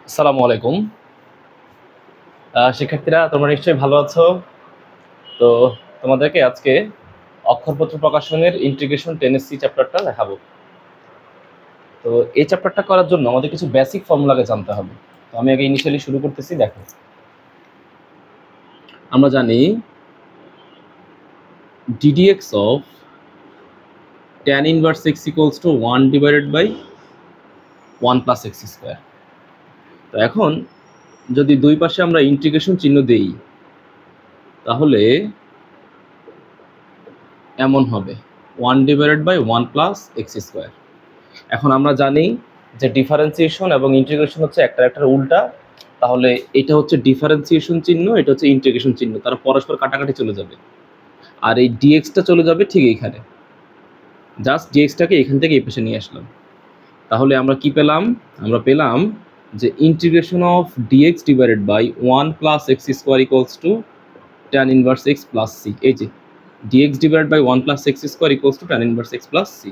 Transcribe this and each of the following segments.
আসসালামু আলাইকুম। শিক্ষার্থীরা তোমরা নিশ্চয়ই ভালো আছো। তো তোমাদেরকে আজকে অক্ষরপত্র প্রকাশনের ইন্টিগ্রেশন টেনেসি চ্যাপ্টারটা দেখাবো। তো এই চ্যাপ্টারটা করার জন্য আমাদের কিছু বেসিক ফর্মুলাকে জানতে হবে। তো আমি আগে ইনিশিয়ালি শুরু করতেছি। দেখো, আমরা জানি ddx of tan inverse x equals to 1 divided by 1 plus x square. তো এখন যদি দুই পাশে আমরা ইন্টিগ্রেশন চিহ্ন দেই তাহলে এমন হবে 1 divided by 1 plus x square. এখন আমরা জানি যে ডিফারেন্সিয়েশন এবং ইন্টিগ্রেশন হচ্ছে একটার উল্টা। তাহলে এটা হচ্ছে ডিফারেন্সিয়েশন চিহ্ন, এটা হচ্ছে ইন্টিগ্রেশন চিহ্ন, তারা পরস্পর কাটাকাটি চলে যাবে। আর এই ডিএক্সটা চলে যাবে ঠিক এইখানে, জাস্ট ডিএক্সটাকে এখান থেকে এই পাশে নিয়ে আসলাম। তাহলে আমরা কি পেলাম? আমরা পেলাম যে integration of dx divided by 1 plus x square equals to tan inverse x plus c. এই যে dx divided by 1 plus x square equals to tan inverse x plus c.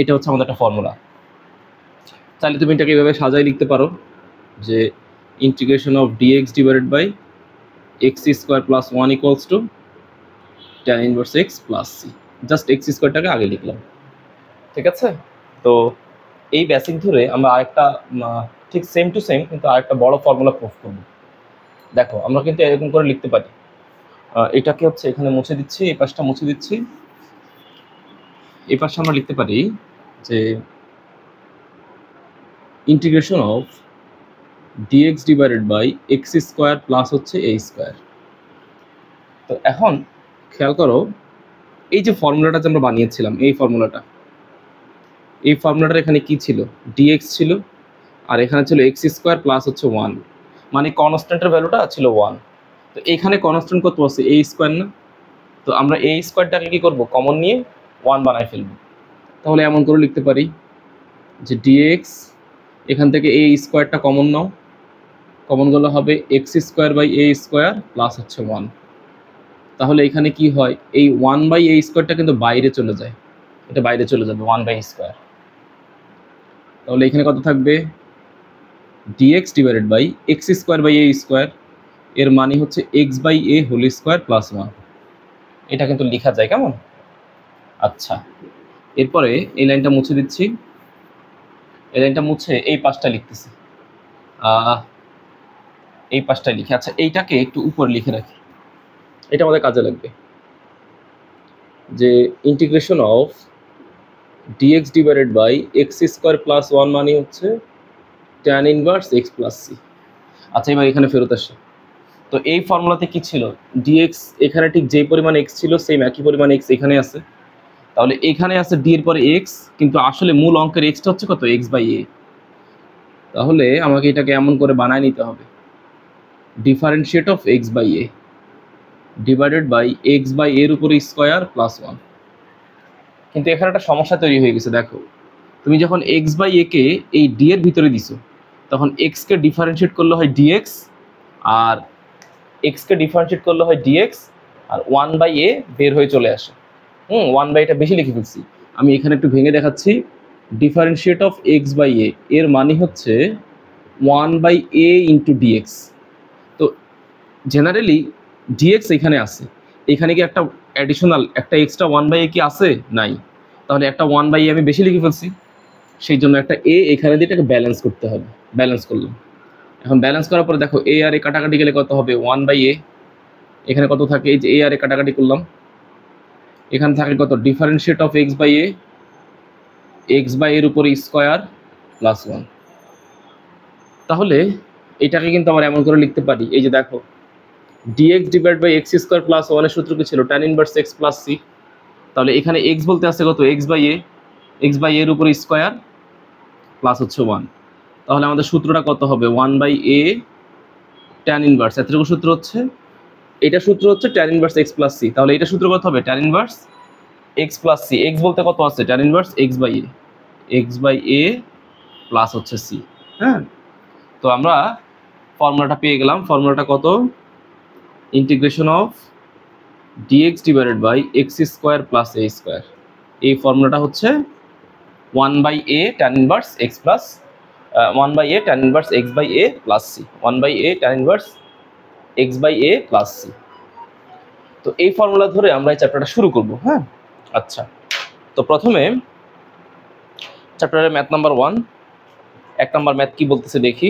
এটা হচ্ছে আমাদের একটা ফর্মুলা। তাহলে তুমি এটাকে এইভাবে সাজাই লিখতে পারো যে integration of dx divided by x square plus 1 equals to tan inverse x plus c. Just x স্কোয়ারটাকে আগে লিখলাম, ঠিক আছে? তো এই বেসিক ধরে আমরা আরেকটা ঠিক সেম টু সেম কিন্তু আরেকটা বড় ফর্মুলা প্রুফ করব। দেখো, আমরা কিন্তু এরকম করে লিখতে পারি। এটাকে হচ্ছে এখানে মুছে দিচ্ছি, এই পাশটা মুছে দিচ্ছি। এই পাশে আমরা লিখতে পারি যে integration of dx divided by x square plus হচ্ছে a স্কোয়ার। তো এখন খেয়াল করো, এই যে ফর্মুলাটা যে আমরা বানিয়েছিলাম, এই ফর্মুলাটার এখানে কি ছিল? dx ছিল, আর এখানে ছিল এক্স স্কোয়ার প্লাস হচ্ছে 1, মানে কনস্ট্যান্টের ভ্যালুটা ছিল 1। তো এখানে কনস্ট্যান্ট কত আছে? a স্কোয়ার না? তো আমরা a স্কোয়ারটাকে কি করব? কমন নিয়ে 1 বানাই ফেলবো। তাহলে এমন করে লিখতে পারি যে dx, এখান থেকে a স্কোয়ারটা কমন নাও, কমন গুলো হবে x square by a square plus হচ্ছে 1। তাহলে এখানে কি হয়? এই 1 বাই a স্কোয়ারটা কিন্তু বাইরে চলে যায়, এটা বাইরে চলে যাবে 1 বাই স্কোয়ার। তাহলে এখানে কত থাকবে? dx divided by x square by a square, এর মানে হচ্ছে x by a whole square plus 1। এটা কিন্তু লেখা যায় কেমন? আচ্ছা, এরপরে এই লাইনটা মুছে দিচ্ছি, এই লাইনটা মুছে এই পাশটা লিখতেছি, এই পাশটা লিখে। আচ্ছা, এইটাকে একটু উপরে লিখে রাখি, এটা আমাদের কাজে লাগবে। যে integration of dx divided by x square plus 1 মানে হচ্ছে tan inverse x plus c. আচ্ছা, এবার এখানে ফেরত আসে। তো এই ফর্মুলাতে কি ছিল? dx এখানে ঠিক যেই পরিমাণ x ছিল সেম একই পরিমাণ x এখানে আছে। তাহলে এখানে আছে d এর পরে x, কিন্তু আসলে মূল অঙ্কের xটা হচ্ছে কত? x by a। তাহলে আমাকে এটাকে এমন করে বানায় নিতে হবে, differentiate of x by a divided by x by a এর উপরে স্কোয়ার প্লাস 1। কিন্তু এখানে একটা সমস্যা তৈরি হয়ে গেছে। দেখো, তুমি যখন x বাই a কে এই d এর ভিতরে দিছো, তখন x কে ডিফারেন্সিয়েট করলে হয় dx, আর x কে ডিফারেন্সিয়েট করলে হয় dx, আর 1 বাই a বের হয়ে চলে আসে। 1 বাই এটা বেশি লিখে ফেলছি, আমি এখানে একটু ভেঙে দেখাচ্ছি। Differentiate of x by a এর মানে হচ্ছে 1 বাই a ইন্টু dx। তো জেনারেলি dx এখানে আছে, এখানে কি একটা অ্যাডিশনাল একটা এক্সট্রা 1 বাই a কি আছে? নাই। তাহলে একটা 1 বাই a আমি বেশি লিখে ফেলছি, সেই জন্য একটা a এখানে দিয়ে এটাকে ব্যালেন্স করতে হবে। ব্যালেন্স করলাম। এখন ব্যালেন্স করার পরে দেখো, a আর a কাটাকাটি গেলে কত হবে? 1 বাই a। এখানে কত থাকে? এই যে a আর a কাটাকাটি করলাম, এখানে থাকে কত? Differentiate of x by a, x by এর উপরে স্কোয়ার প্লাস 1। তাহলে এটাকে কিন্তু আমরা এমন করে লিখতে পারি, এই যে দেখো, dx divide by x square plus 1 এর সূত্র কি ছিল? tan inverse x plus c. তাহলে এখানে x বলতে আছে কত? x বাই এর উপরে স্কোয়ার প্লাস হচ্ছে 1। তাহলে আমাদের সূত্রটা কত হবে? 1 বাই a tan ইনভার্স, এতটুকু সূত্র হচ্ছে, এটা সূত্র হচ্ছে tan inverse x plus c. তাহলে এটা সূত্র কত হবে? tan inverse x plus c. X বলতে কত আছে? tan inverse x by a plus হচ্ছে সি। হ্যাঁ, তো আমরা ফর্মুলাটা পেয়ে গেলাম। ফর্মুলাটা কত? Integration of dx divided by x square plus a square. এই ফর্মুলাটা হচ্ছে 1 by a tan inverse x plus 1/a tan inverse x/a plus c, 1/a tan inverse x/a plus c। তো এই ফর্মুলা ধরে আমরা এই চ্যাপ্টারটা শুরু করব। হ্যাঁ, আচ্ছা, তো প্রথমে চ্যাপ্টারের ম্যাথ নাম্বার 1, 1 নাম্বার ম্যাথ কি বলতেছে দেখি।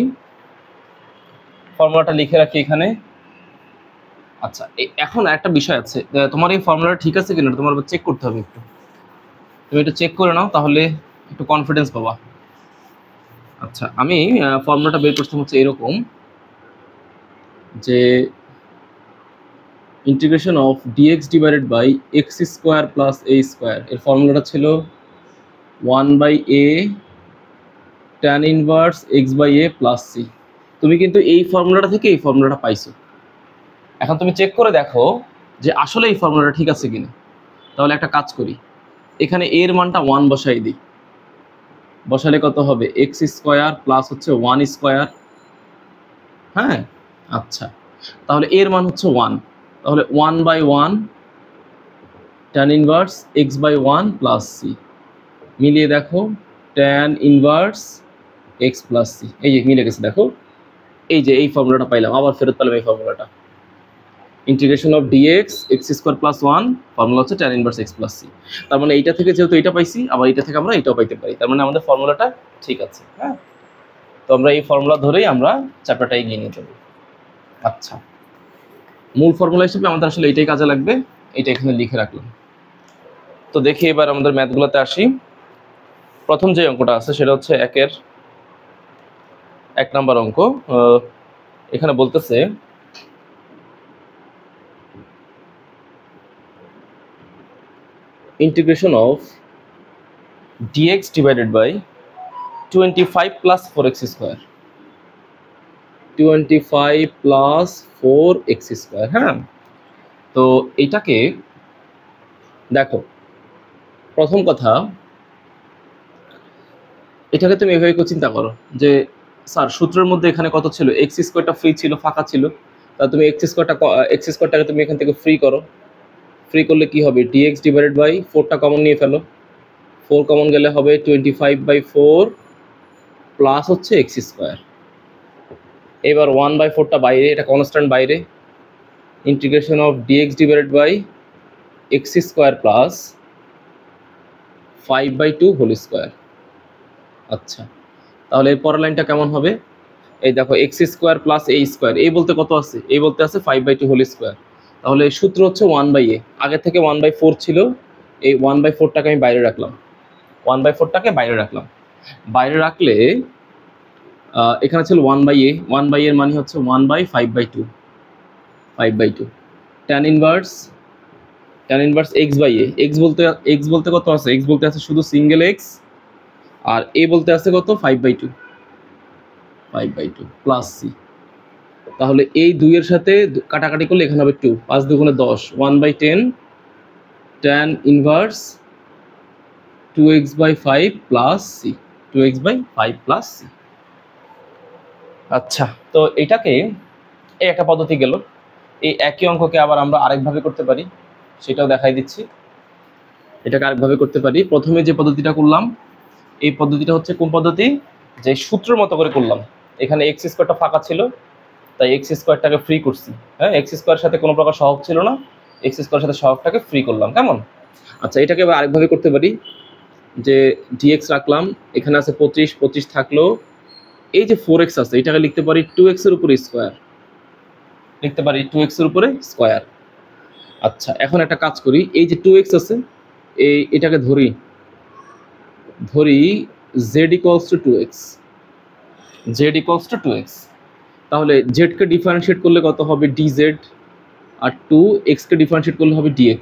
ফর্মুলাটা লিখে রাখি এখানে। আচ্ছা, এখন একটা বিষয় আছে, তোমার এই ফর্মুলাটা ঠিক আছে কিনা তোমার চেক করতে হবে একটু। তুমি একটু চেক করে নাও, তাহলে একটু কনফিডেন্স পাবা। আচ্ছা, আমি ফর্মুলাটা বের করতে হচ্ছে এরকম যে integration of dx divided by x square plus a square, এর ফর্মুলাটা ছিল 1/a tan inverse x/a plus C. তুমি কিন্তু এই ফর্মুলাটা থেকে এই ফর্মুলাটা পাইছো। এখন তুমি চেক করে দেখো যে আসলে এই ফর্মুলাটা ঠিক আছে কিনা। তাহলে একটা কাজ করি, এখানে এর মানটা 1 বসাই দিই। বসালে কত হবে? এক্স স্কোয়ার প্লাস হচ্ছে 1 স্কোয়ার। হ্যাঁ, আচ্ছা, তাহলে এর মান হচ্ছে 1, তাহলে 1/1 tan inverse x/1 plus C. মিলিয়ে দেখো, tan inverse x plus c, এই যে মিলে গেছে। দেখো, এই যে এই ফর্মুলাটা পাইলাম, আবার ফেরত পেলাম এই ফর্মুলাটা। Integration of dx x square plus 1, formula হচ্ছে tan inverse x plus c. তার মানে এইটা থেকে যেহেতু এটা পাইছি, আবার এইটা থেকে আমরা এটাও পাইতে পারি, তার মানে আমাদের ফর্মুলাটা ঠিক আছে। হ্যাঁ, তো আমরা এই ফর্মুলা ধরেই আমরা চ্যাপ্টারটা এগিয়ে নিয়ে যাবো। আচ্ছা, মূল ফর্মুলা হিসেবে আমাদের আসলে এইটাই কাজে লাগবে, এটা এখানে লিখে রাখলাম। তো দেখি এবার আমাদের ম্যাথগুলোতে আসি। প্রথম যে অঙ্কটা আছে সেটা হচ্ছে 1 নাম্বার অঙ্ক। এখানে বলতেছে integration of dx divided by 25 plus 4x square, 25 plus 4x square. হ্যাঁ, তো এইটাকে দেখো, প্রথম কথা এটাকে তুমি এভাবে চিন্তা করো যে স্যার সূত্রের মধ্যে এখানে কত ছিল? এক্স স্কোয়ারটা ফ্রি ছিল, ফাঁকা ছিল। তা তুমি এক্স স্কোয়ারটাকে তুমি এখান থেকে ফ্রি করো। ফ্রি করলে কি হবে? ডিএক্স ডিভাইডেড বাই 4টা কমন নিয়ে ফেলো। 4 কমন গেলে হবে 25/4 প্লাস হচ্ছে এক্স স্কোয়ার। এবার 1/4টা বাইরে, এটা কনস্ট্যান্ট বাইরে। Integration of dx divided by x square plus 5/2 whole square. আচ্ছা, তাহলে এর পরের লাইনটা কেমন হবে? এই দেখো, x square plus a square, এই বলতে কত আছে? এই বলতে আছে 5/2 হোল স্কোয়ার। তাহলে সূত্র হচ্ছে 1/a, আগে থেকে 1/4 ছিল, এই 1/4টাকে আমি বাইরে রাখলাম। 1/4টাকে বাইরে রাখলাম, বাইরে রাখলে এখানে ছিল 1/a, 1/a এর মানে হচ্ছে 1/5/2, 5/2 tan ইনভার্স x/a। x বলতে কত আছে? x বলতে আছে শুধু সিঙ্গেল x, আর a বলতে আছে কত? 5/2 প্লাস সি। তাহলে এই 2 এর সাথে কাটাকাটি করলে এখানে হবে 2, 5 দুগুণে 10, 1/10 tan inverse 2x/5 plus c, 2x/5 plus c. আচ্ছা, তো এটাকে এই একটা পদ্ধতি গেল। এই একই অঙ্ককে আবার আমরা আরেকভাবে করতে পারি, সেটাও দেখাই দিচ্ছি। এটাকে আরেকভাবে করতে পারি। প্রথমে যে পদ্ধতিটা করলাম, এই পদ্ধতিটা হচ্ছে কোন পদ্ধতি? যে সূত্রের মতো করে করলাম। এখানে এক্স স্কোয়ারটা ফাঁকা ছিল, তাই এক্স স্কোয়ারটাকে ফ্রি করছি। হ্যাঁ, এক্স স্কোয়ারের সাথে কোনো প্রকার সহগ ছিল না, এক্স স্কোয়ারের সাথে সহগটাকে ফ্রি করলাম। কেমন? আচ্ছা, এটাকে এবার আরেকভাবে করতে পারি, যে ডিএক্স রাখলাম, এখানে আছে 25 থাকলো, এই যে 4x আছে এটাকে লিখতে পারি 2x এর উপরে স্কোয়ার, লিখতে পারি 2x এর উপরে স্কোয়ার। আচ্ছা, এখন একটা কাজ করি, এই যে 2x আছে এটাকে ধরি z equals to 2x, z equals to 2x। তাহলে জেডকে ডিফারেন্সিয়েট করলে কত হবে? dz, আর 2xকে ডিফারেন্সিয়েট করলে হবে dx।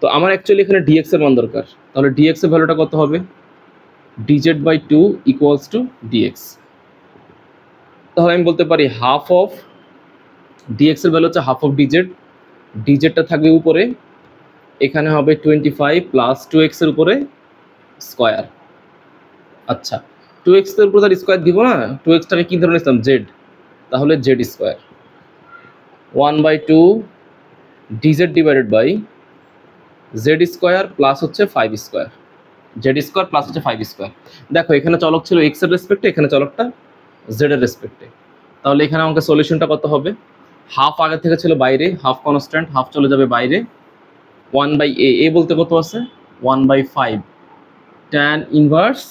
তো আমার অ্যাকচুয়ালি এখানে dx এর মান দরকার, তাহলে dx এর ভ্যালুটা কত হবে? dz/2 equals to dx। তাহলে আমি বলতে পারি হাফ অফ dx এর ভ্যালু হচ্ছে হাফ অফ dz, dz-টা থাকবে উপরে, এখানে হবে 25 প্লাস 2x এর উপরে স্কোয়ার। আচ্ছা, 2x এর উপরে তার স্কোয়ার দিব না, 2x-টাকে কি ধরে নিলাম? z, তাহলে z square 1/2 dz divided by z square plus হচ্ছে 5 স্কোয়ার। জেড স্কোয়ার প্লাস হচ্ছে 5 স্কোয়ার। দেখো এখানে চলক ছিল এক্স এর রেসপেক্টে, এখানে চলকটা জেড এর রেসপেক্টে। তাহলে এখানে আমাকে সলিউশনটা কত হবে? হাফ আগে থেকে ছিল বাইরে, হাফ কনস্ট্যান্ট, হাফ চলে যাবে বাইরে। 1/a, এ বলতে কত আছে? 1/5 ট্যান ইনভার্স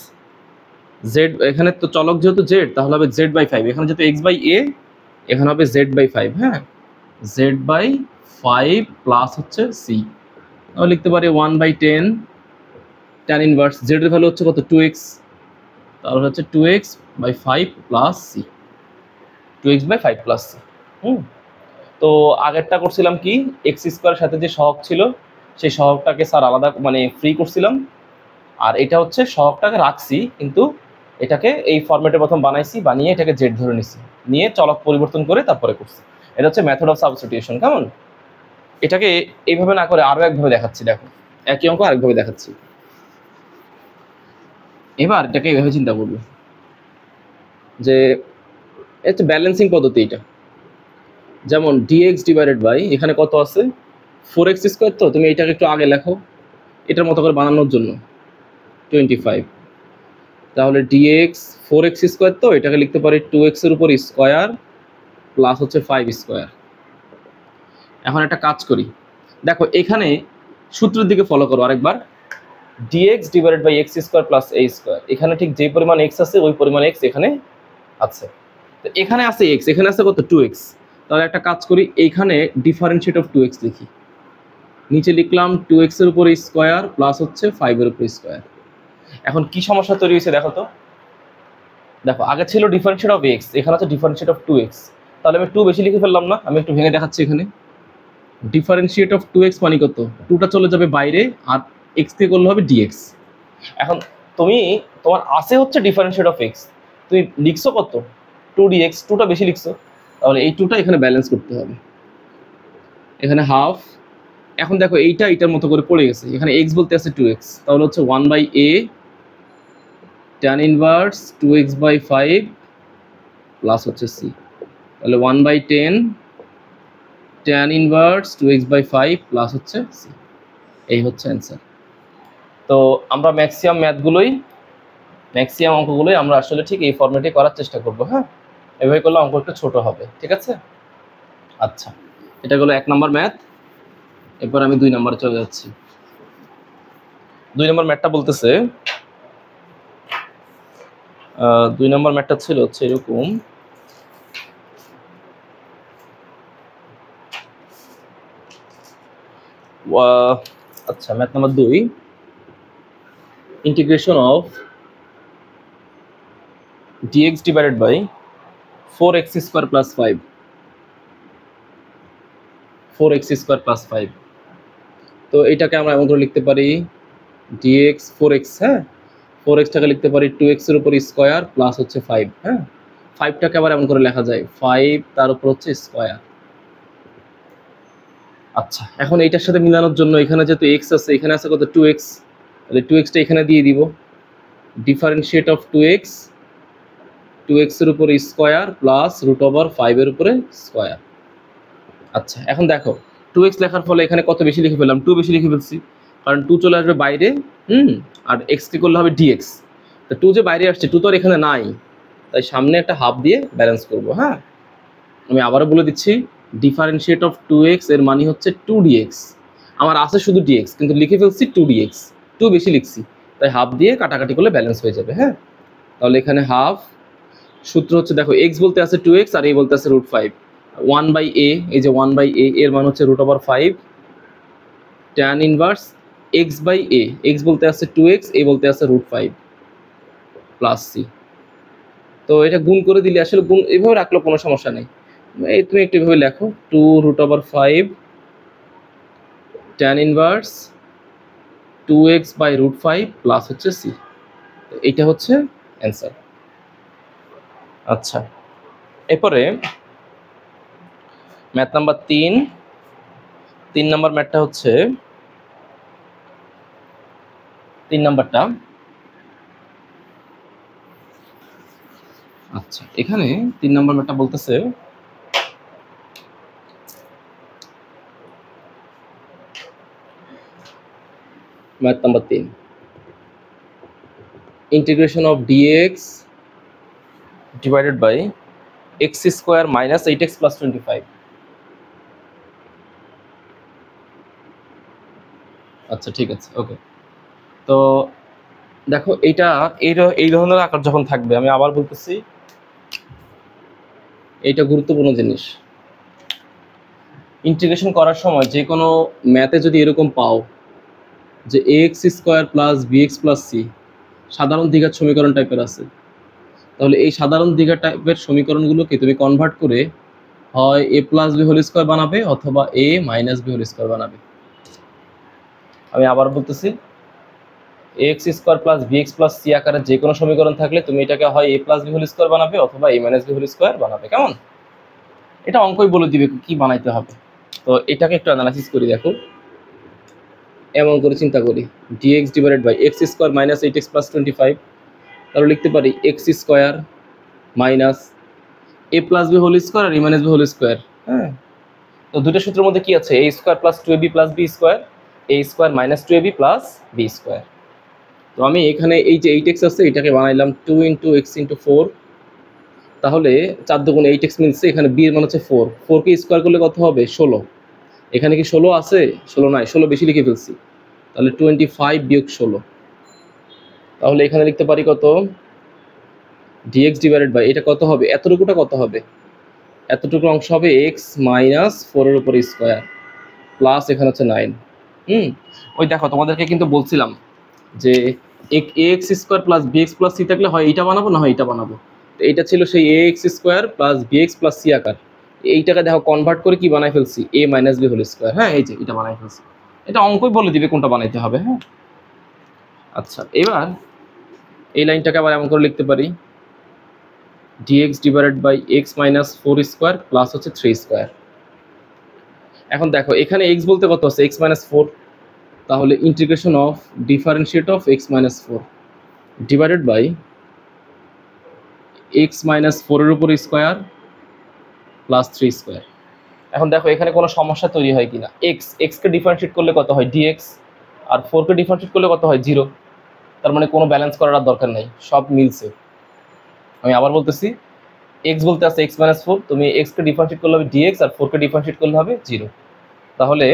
জেড, এখানে তো চলক যেহেতু জেড তাহলে হবে z/5, এখানে যেহেতু x/a এখানে হবে z/5। হ্যাঁ, z/5 প্লাস হচ্ছে c। আমরা লিখতে পারি 1/10 ট্যান ইনভার্স জেড এর ভ্যালু হচ্ছে কত? 2x, তাহলে হচ্ছে 2x/5 plus c, 2x/5 plus c। তো আগেরটা করছিলাম কি, এক্স স্কোয়ারের সাথে যে সহগ ছিল সেই সহগটাকে স্যার আলাদা মানে ফ্রি করছিলাম, আর এটা হচ্ছে সহগটাকে রাখছি কিন্তু এটাকে এই ফরম্যাটে প্রথম বানাইছি, বানিয়ে এটাকে জেড ধরে নিছি, নিয়ে চলক পরিবর্তন করে তারপরে করছি। এটা হচ্ছে মেথড অফ সাবস্টিটিউশন। কেমন? এটাকে এইভাবে না করে আরো একভাবে দেখাচ্ছি। দেখো একই অঙ্ক আরেকভাবে দেখাচ্ছি। এবার এটাকে এইভাবে চিন্তা করবো যে এটা ব্যালেন্সিং পদ্ধতি। এটা যেমন ডিএক্স ডিভাইডেড বাই এখানে কত আছে? 4x square. তো তুমি এটাকে একটু আগে লেখো এটার মতো করে বানানোর জন্য, 25। তাহলে ডিএক্স 4x স্কোয়ার, তো এটাকে লিখতে পারি 2x এর উপর স্কোয়ার প্লাস হচ্ছে 5 স্কোয়ার। এখন একটা কাজ করি, দেখো এখানে সূত্রের দিকে ফলো করো আরেকবার। Dx divided by x square plus a square, এখানে ঠিক যে পরিমাণ এক্স আছে ওই পরিমাণ এক্স এখানে আছে। তো এখানে আছে এক্স, এখানে আছে কত? 2x। তাহলে একটা কাজ করি, এইখানে ডিফারেন্সিয়েট অফ 2x লিখি। নিচে লিখলাম 2x এর উপর স্কোয়ার প্লাস হচ্ছে 5 এর উপর স্কোয়ার। এখন কি সমস্যা তৈরি হয়েছে দেখো তো। দেখো আগে ছিল ডিফারেন্সিয়েট অফ এক্স, এখানে আছে ডিফারেন্সিয়েট অফ 2x। তাহলে আমি 2 বেশি লিখে ফেললাম না? আমি একটু ভেঙে দেখাচ্ছি। এখানে ডিফারেন্সিয়েট অফ 2x মানে কত? 2টা চলে যাবে বাইরে আর x কে করলে হবে dx। এখন তোমার আছে হচ্ছে ডিফারেন্সিয়েট অফ x, তুমি লিখছো কত? 2dx, 2টা বেশি লিখছো, তাহলে এই 2টা এখানে ব্যালেন্স করতে হবে। এখানে হাফ। এখন দেখো এইটা এটার মতো করে পড়ে গেছে, এখানে x বলতে আছে 2x, তাহলে হচ্ছে 1/a tan inverse 2x/5 plus হচ্ছে c, তাহলে 1/10 tan ইনভার্স 2x/5 প্লাস হচ্ছে c। এই হচ্ছে অ্যান্সার। তো আমরা ম্যাক্সিমাম অঙ্কগুলোই আমরা আসলে ঠিক এই ফরম্যাটে করার চেষ্টা করব। হ্যাঁ, এভাবে করলে অঙ্ক একটু ছোট হবে। ঠিক আছে? আচ্ছা, এটা হলো 1 নম্বর ম্যাথ। এরপর আমি 2 নম্বরে চলে যাচ্ছি। 2 নম্বর ম্যাথটা বলতেছে 2 নম্বর ম্যাথটা ছিল হচ্ছে এরকম। আচ্ছা, math number 2, integration of dx divided by 4x square plus 5, 4x square plus 5। তো এটাকে আমরা এমন করে লিখতে পারি dx 4x, হ্যাঁ 4x টাকে লিখতে পারি 2x এর উপর স্কোয়ার প্লাস হচ্ছে 5। হ্যাঁ, 5টাকে আবার এমন করে লেখা যায় 5 তার উপর হচ্ছে স্কোয়ার। আচ্ছা, এখন এইটার সাথে মিলানোর জন্য এখানে যেহেতু x আছে, এখানে আছে কত? 2x, তাহলে 2xটা এখানে দিয়ে দিব। ডিফারেন্সিয়েট অফ 2x, 2x এর উপর স্কোয়ার প্লাস রুট ওভার 5 এর উপরে স্কোয়ার। আচ্ছা, এখন দেখো 2x লেখার ফলে এখানে কত বেশি লিখে ফেললাম? 2 বেশি লিখে ফেলছি, কারণ 2 চলে আসবে বাইরে। আর x কে করলে হবে dx। তো 2 যে বাইরে আসছে, 2 তো আর এখানে নাই, তাই সামনে একটা হাফ দিয়ে ব্যালেন্স করব। হ্যাঁ, আমি আবারও বলে দিচ্ছি, ডিফারেন্সিয়েট অফ 2x এর মানে হচ্ছে 2dx। আমার আছে শুধু dx, কিন্তু লিখে ফেলছি 2dx, 2 বেশি লিখছি, তাই হাফ দিয়ে কাটাকাটি করলে ব্যালেন্স হয়ে যাবে। হ্যাঁ, তাহলে এখানে হাফ। সূত্র হচ্ছে দেখো x বলতে আছে 2x আর a বলতে আছে √5, 1/a, এই যে 1/a এর মান হচ্ছে √5 tan ইনভার্স x/a, x বলতে আছে 2x, a বলতে আছে √5 প্লাস c। তো এটা গুণ করে দিলে আসলে গুণ এভাবে রাখলেও কোনো সমস্যা নেই, এই তুমি একটু এভাবে লেখো 2√5 tan ইনভার্স 2x/√5 প্লাস হচ্ছে c। এইটা হচ্ছে অ্যান্সার। আচ্ছা, এরপরে ম্যাথ নাম্বার 3 নম্বর ম্যাথটা হচ্ছে 3 নম্বরটা। আচ্ছা, এখানে 3 নম্বর ম্যাথটা বলতেছে math number 3, integration of dx divided by x square minus 8x plus 25। আচ্ছা ঠিক আছে, ওকে। তো দেখো এইটা এই ধরনের আকার যখন থাকবে, আমি আবার বলতেছি, এইটা গুরুত্বপূর্ণ জিনিস। ইন্টিগ্রেশন করার সময় যে কোনো ম্যাথে যদি এরকম পাও যে x square plus bx plus c সাধারণ দ্বিঘাত সমীকরণ টাইপের আছে, তাহলে এই সাধারণ দ্বিঘাত টাইপের সমীকরণগুলোকে তুমি কনভার্ট করে হয় a plus b whole square বানাবে অথবা a minus b whole square বানাবে। আমি আবার বলতেছি, x square plus bx plus c আকারের যে কোনো সমীকরণ থাকলে তুমি এটাকে হয় a plus b whole square বানাবে অথবা a minus b whole square বানাবে। কেমন? এটা অঙ্কই বলে দিবে কি বানাইতে হবে। তো এটাকে একটু অ্যানালাইসিস করি। দেখো এমন করে চিন্তা করি, dx divided by x square minus 8x plus 25, তাহলে লিখতে পারি x square minus a plus b whole square আর a minus b whole square. হ্যাঁ, তো দুটো সূত্রের মধ্যে কি আছে? A square plus 2ab plus b square, a square minus 2ab plus b square. তো আমি এখানে এই যে 8x আছে এটাকে বানাইলাম 2 × x × 4, তাহলে 4 × 8x মিলছে, এখানে বি এর মান হচ্ছে 4, 4কে স্কোয়ার করলে কত হবে? 16। এখানে কি 16 আছে? 16 নাই, 16 বেশি লিখে ফেলছি, তাহলে 25 বিয়োগ 16। তাহলে এখানে লিখতে পারি কত? dx ডিভাইডেড বাই এটা কত হবে? এতটুকুটা কত হবে? এতটুকু অংশ হবে x মাইনাস 4 এর উপর স্কোয়ার প্লাস এখানে হচ্ছে 9। ওই দেখো তোমাদেরকে কিন্তু বলছিলাম যে ax square plus bx plus c থাকলে হয় এইটা বানাবো না হয় এইটা বানাবো। তো এইটা ছিল সেই ax square plus bx plus c আকার, এইটাকে দেখো কনভার্ট করে কি বানাই ফেলছি? a minus b whole square. হ্যাঁ, এই যে এটা বানাই ফেলছি। এটা অঙ্কই বলে দিবে কোনটা বানাইতে হবে। হ্যাঁ, আচ্ছা, এবার এই লাইনটাকে আবার এমন করে লিখতে পারি, dx divided by x minus 4 square plus হচ্ছে 3 স্কোয়ার। এখন দেখো এখানে x বলতে কত আছে? x মাইনাস 4, তাহলে integration of differentiate of x minus 4 divided by x minus 4 এর উপর স্কোয়ার প্লাস 3 স্কোয়ার। এখন দেখো এখানে কোনো সমস্যা তৈরি হয় কিনা। এক্সকে ডিফারেন্সিয়েট করলে কত হয়? dx, আর 4কে ডিফারেন্সিয়েট করলে কত হয়? 0। তার মানে কোনো ব্যালেন্স করার আর দরকার নেই, সব মিলছে। আমি আবার বলতেছি, x বলতে আছে x মাইনাস 4, তুমি এক্সকে ডিফারেন্সিয়েট করলে হবে dx আর 4কে ডিফারেন্সিয়েট করলে হবে 0। তাহলে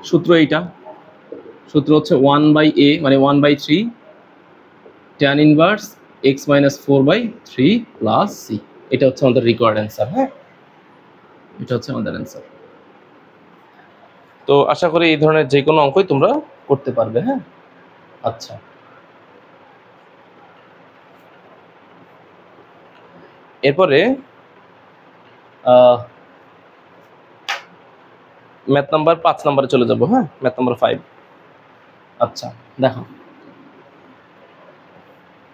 সূত্র এইটা, সূত্র হচ্ছে 1/a মানে 1/3 tan inverse x minus 4/3 plus c। এটা হচ্ছে আমাদের রিকোয়ার্ড অ্যান্সার। হ্যাঁ, এটা হচ্ছে আমাদের অ্যান্সার। তো আশা করি এই ধরনের যে কোনো অঙ্কই তোমরা করতে পারবে। হ্যাঁ, আচ্ছা, এরপরে ম্যাথ নাম্বার 5 নম্বরে চলে যাব। হ্যাঁ, ম্যাথ নাম্বার 5। আচ্ছা দেখো,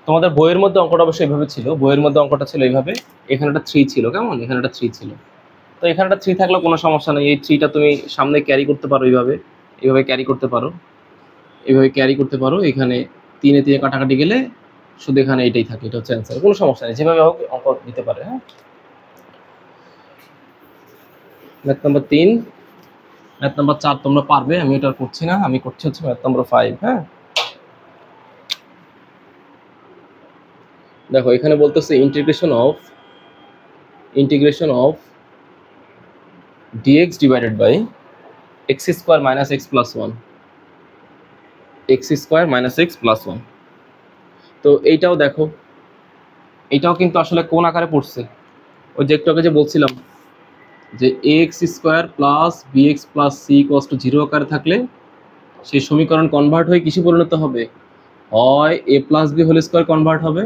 তোমাদের বইয়ের মধ্যে অঙ্কটা অবশ্যই এইভাবে ছিল। বইয়ের মধ্যে অঙ্কটা ছিল এইভাবে, এখানে একটা 3 ছিল। কেমন? এখানে একটা 3 ছিল। তো এখানে একটা 3 থাকলেও কোনো সমস্যা নেই, এই 3টা তুমি সামনে ক্যারি করতে পারো, এইভাবে ক্যারি করতে পারো, এইভাবে ক্যারি করতে পারো। এখানে 3 এ 3 কাটাকাটি গেলে শুধু এখানে এটাই থাকে, এটা হচ্ছে অ্যান্সার, কোনো সমস্যা নেই, যেভাবে হোক অঙ্ক দিতে পারে। হ্যাঁ, ম্যাথ নাম্বার 3। ম্যাথ নাম্বার 4 তোমরা পারবে, আমি এটা করছি না, আমি করছি হচ্ছে ম্যাথ নাম্বার 5। হ্যাঁ, দেখো এখানে বলতেছে integration of dx divided by x square minus x plus 1, x square minus x plus 1। তো এইটাও দেখো, এইটাও কিন্তু আসলে কোন আকারে পড়ছে? ওই যে একটু আগে যে বলছিলাম যে ax square plus bx plus c equals to 0 আকারে থাকলে সেই সমীকরণ কনভার্ট হয়ে কিসে পরিণত হবে? হয় a plus b whole square convert হবে